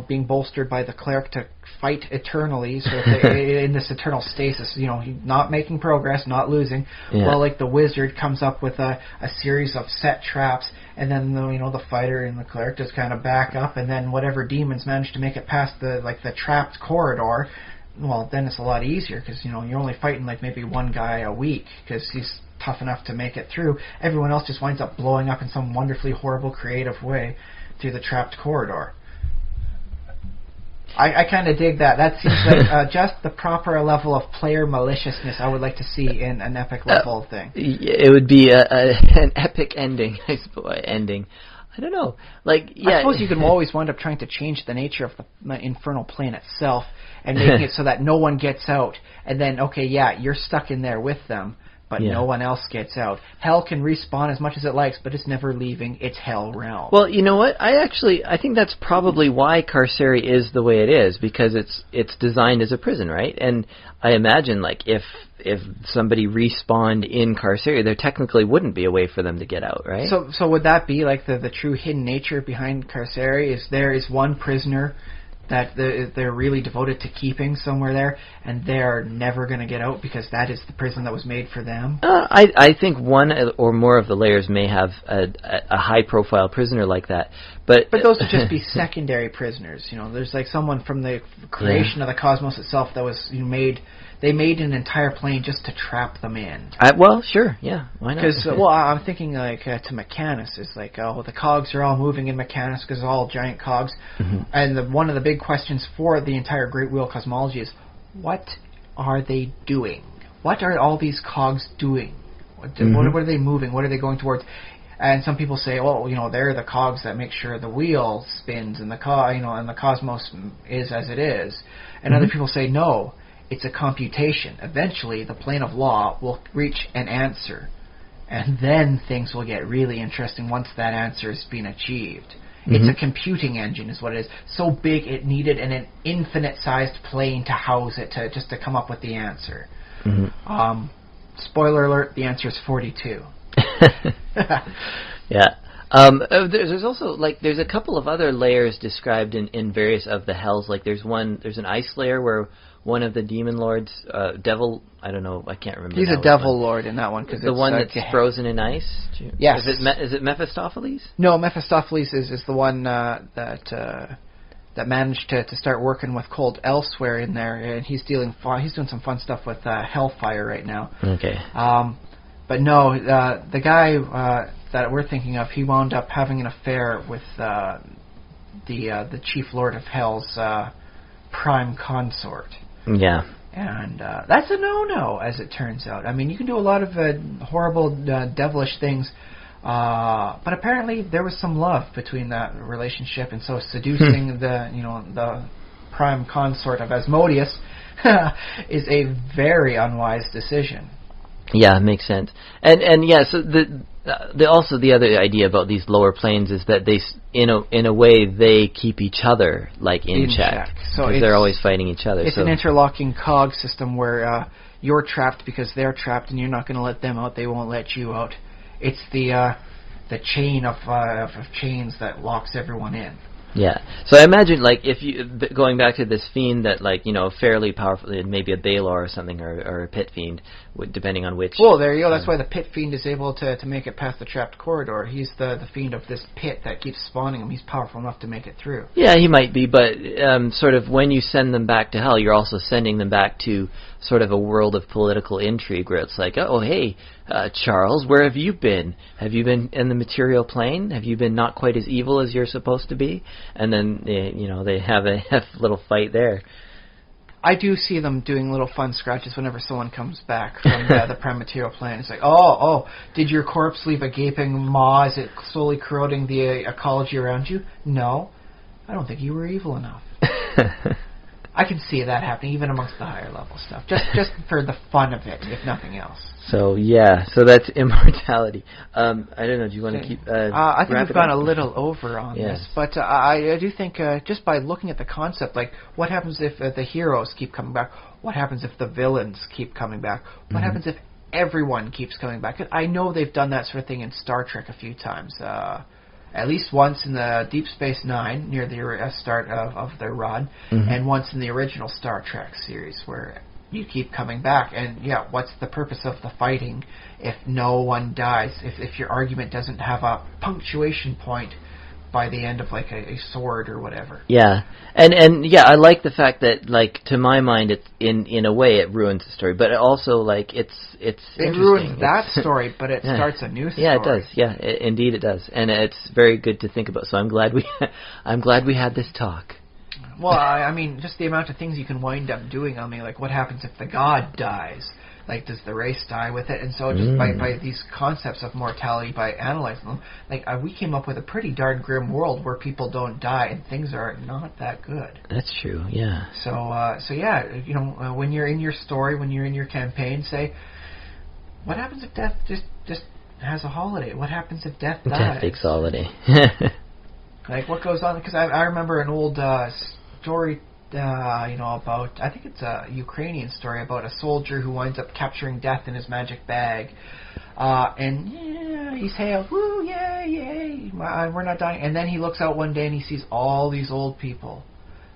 being bolstered by the cleric to fight eternally, so if they, in this eternal stasis, not making progress, not losing. Yeah. Well, the wizard comes up with a series of set traps, and then the fighter and the cleric just kind of back up, and then whatever demons manage to make it past the trapped corridor, well, then it's a lot easier, because you're only fighting maybe one guy a week because he's tough enough to make it through. Everyone else just winds up blowing up in some wonderfully horrible creative way through the trapped corridor. I kind of dig that. That seems like just the proper level of player maliciousness I would like to see in an epic level thing. It would be an epic ending, I suppose. I don't know. I suppose you can always wind up trying to change the nature of the infernal plane itself and making it so that no one gets out. And then, you're stuck in there with them, but no one else gets out. Hell can respawn as much as it likes, but it's never leaving its hell realm. Well, you know what? I think that's probably why Carceri is the way it is, because it's designed as a prison, right? And I imagine, if somebody respawned in Carceri, there technically wouldn't be a way for them to get out, right? So would that be the true hidden nature behind Carceri? Is there is one prisoner that they're really devoted to keeping somewhere there, and they're never going to get out because that is the prison that was made for them? I think one or more of the layers may have a high-profile prisoner like that, but those would just be secondary prisoners. There's someone from the creation of the cosmos itself that was made. They made an entire plane just to trap them in. Well, sure, yeah, why not? Because, I'm thinking to Mechanus, it's the cogs are all moving in Mechanus because it's all giant cogs. Mm-hmm. And one of the big questions for the entire Great Wheel cosmology is, what are they doing? What are all these cogs doing? What are they moving? What are they going towards? And some people say, they're the cogs that make sure the wheel spins and and the cosmos is as it is. And other people say, no. it's a computation. Eventually, the plane of law will reach an answer, and then things will get really interesting once that answer has been achieved. It's a computing engine is what it is. So big it needed an infinite-sized plane to house it just to come up with the answer. Spoiler alert, the answer is 42. Yeah. There's also, like, there's a couple of other layers described in various of the hells. Like, there's an ice layer where one of the demon lords, devil, I don't know, I can't remember. He's a devil lord in that one. Cause the one that's frozen in ice? Yes. Is it Mephistopheles? No, Mephistopheles is the one that managed to start working with cold elsewhere in there, and he's doing some fun stuff with Hellfire right now. Okay. But no, the guy that we're thinking of, he wound up having an affair with the Chief Lord of Hell's prime consort. Yeah. And that's a no-no, as it turns out. I mean, you can do a lot of horrible, devilish things, but apparently there was some love between that relationship, and so seducing the prime consort of Asmodeus is a very unwise decision. Yeah, it makes sense. And yeah, so also the other idea about these lower planes is that they, in a way, they keep each other like in check. So they're always fighting each other. It's an interlocking cog system where you're trapped because they're trapped, and you're not going to let them out. They won't let you out. It's the chain of chains that locks everyone in. Yeah. So I imagine, like, if you going back to this fiend that, like, fairly powerful, maybe a Balor or something, or a pit fiend, depending on which. Well, there you go. That's why the pit fiend is able to make it past the trapped corridor. He's the fiend of this pit that keeps spawning him. He's powerful enough to make it through. Yeah, he might be, but sort of when you send them back to hell, you're also sending them back to sort of a world of political intrigue where it's like, oh, hey, Charles, where have you been? Have you been in the material plane? Have you been not quite as evil as you're supposed to be? And then, they have a little fight there. I do see them doing little fun scratches whenever someone comes back from the prime material plane. It's like, oh, did your corpse leave a gaping maw? Is it slowly corroding the ecology around you? No, I don't think you were evil enough. I can see that happening even amongst the higher level stuff, just for the fun of it, if nothing else. So that's immortality. I don't know. Do you want to keep? I think we've gone a little over on this, but I do think just by looking at the concept, like what happens if the heroes keep coming back? What happens if the villains keep coming back? What happens if everyone keeps coming back? I know they've done that sort of thing in Star Trek a few times. At least once in the Deep Space Nine, near the start of their run, and once in the original Star Trek series, where you keep coming back. And what's the purpose of the fighting if no one dies? If your argument doesn't have a punctuation point by the end of like a sword or whatever. Yeah, and I like the fact that, like, to my mind, it's in a way it ruins the story, but it also, like, it ruins that story, but it starts a new story. Yeah, it does. Yeah, indeed it does, and it's very good to think about. So I'm glad we had this talk. Well, I mean, just the amount of things you can wind up doing. I mean, like, what happens if the god dies? Like, does the race die with it? And so just by these concepts of mortality, by analyzing them, like, we came up with a pretty darn grim world where people don't die and things are not that good. That's true, yeah. So yeah, when you're in your story, when you're in your campaign, say, what happens if death just has a holiday? What happens if death dies? Death takes a holiday. Like, what goes on? Because I remember an old story, about, I think it's a Ukrainian story about a soldier who winds up capturing death in his magic bag. And he's hailed, woo, yay, we're not dying. And then he looks out one day and he sees all these old people.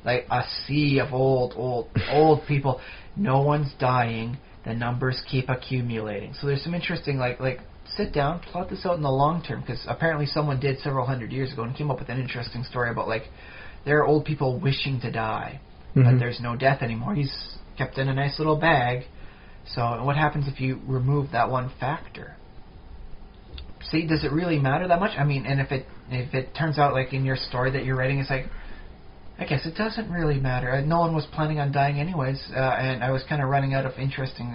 Like a sea of old people. No one's dying. The numbers keep accumulating. So there's some interesting, like sit down, plot this out in the long term, because apparently someone did several hundred years ago and came up with an interesting story about, like, there are old people wishing to die, but there's no death anymore. He's kept in a nice little bag. So what happens if you remove that one factor? See, does it really matter that much? I mean, and if it turns out, like, in your story that you're writing, it's like, I guess it doesn't really matter. No one was planning on dying anyways, and I was kind of running out of interesting,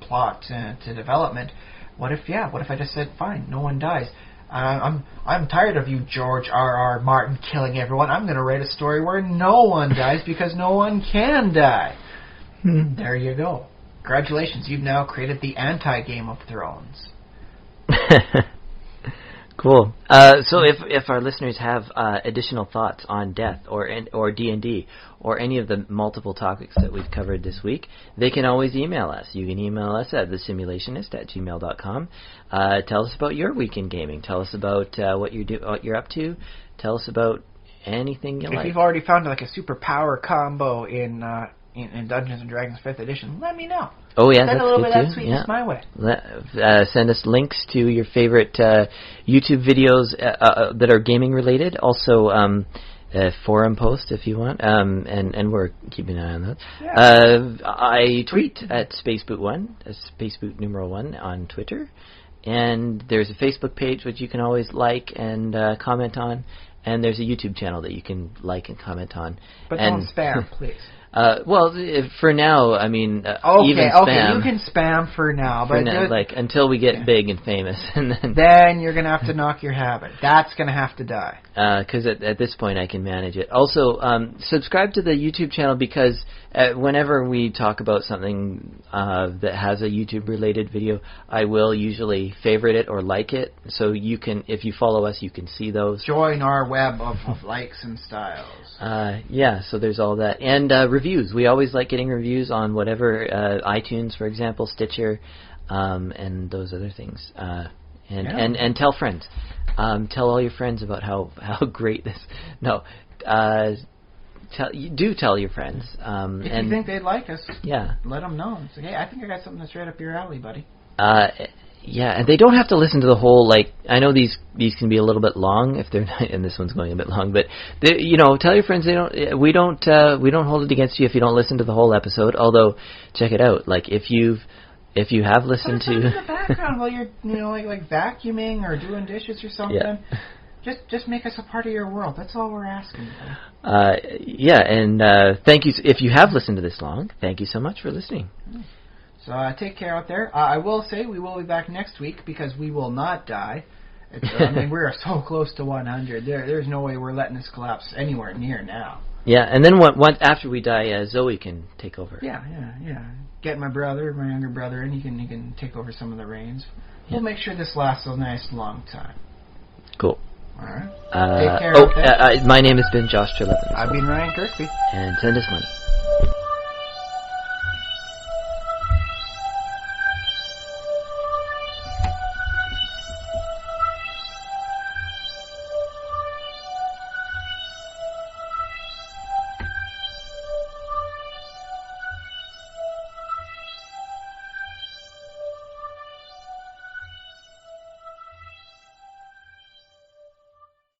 plot to development. What if I just said, fine, no one dies? I'm tired of you, George R.R. Martin, killing everyone. I'm going to write a story where no one dies because no one can die. There you go. Congratulations, you've now created the anti-Game of Thrones. Cool. So if our listeners have additional thoughts on death or D&D or any of the multiple topics that we've covered this week, they can always email us. You can email us at thesimulationist@gmail.com. Tell us about your week in gaming. Tell us about what you're up to. Tell us about anything you like. If you've already found like a superpower combo in Dungeons and Dragons 5th Edition, let me know. Oh yeah, send that's a little good bit too. of sweetness my way. Send us links to your favorite YouTube videos that are gaming related. Also, forum post if you want. And we're keeping an eye on that. Yeah. I tweet at Spaceboot1, Spaceboot numeral 1 on Twitter, and there's a Facebook page which you can always like and comment on, and there's a YouTube channel that you can like and comment on. But don't spam, please. Well, for now, I mean, even spam. Okay, you can spam for now, but like until we get big and famous, and then you're gonna have to knock your habit. That's gonna have to die. Because at this point, I can manage it. Also, subscribe to the YouTube channel because whenever we talk about something that has a YouTube-related video, I will usually favorite it or like it. So you can, if you follow us, you can see those. Join our web of likes and styles. Yeah, so there's all that. And reviews. We always like getting reviews on whatever, iTunes, for example, Stitcher, and those other things. And tell friends. Tell all your friends about how great this... No. Tell your friends. If you think they'd like us, yeah, let them know. Say, hey, I think I got something that's right up your alley, buddy. Yeah, and they don't have to listen to the whole, like, I know these can be a little bit long if they're not, and this one's going a bit long, but tell your friends we don't hold it against you if you don't listen to the whole episode. Although, check it out. Like if you have listened to in the background while you're like vacuuming or doing dishes or something. Yeah. Just make us a part of your world. That's all we're asking. Yeah, and thank you if you have listened to this long. Thank you so much for listening. So take care out there. I will say we will be back next week because we will not die. I mean, we're so close to 100. There's no way we're letting this collapse anywhere near now. Yeah, and then once after we die, Zoe can take over. Yeah. Get my younger brother, and he can take over some of the reins. Yeah. We'll make sure this lasts a nice long time. Cool. All right. Take care. My name has been Josh Trelevin. I've been Ryan Kirkby. And send us money.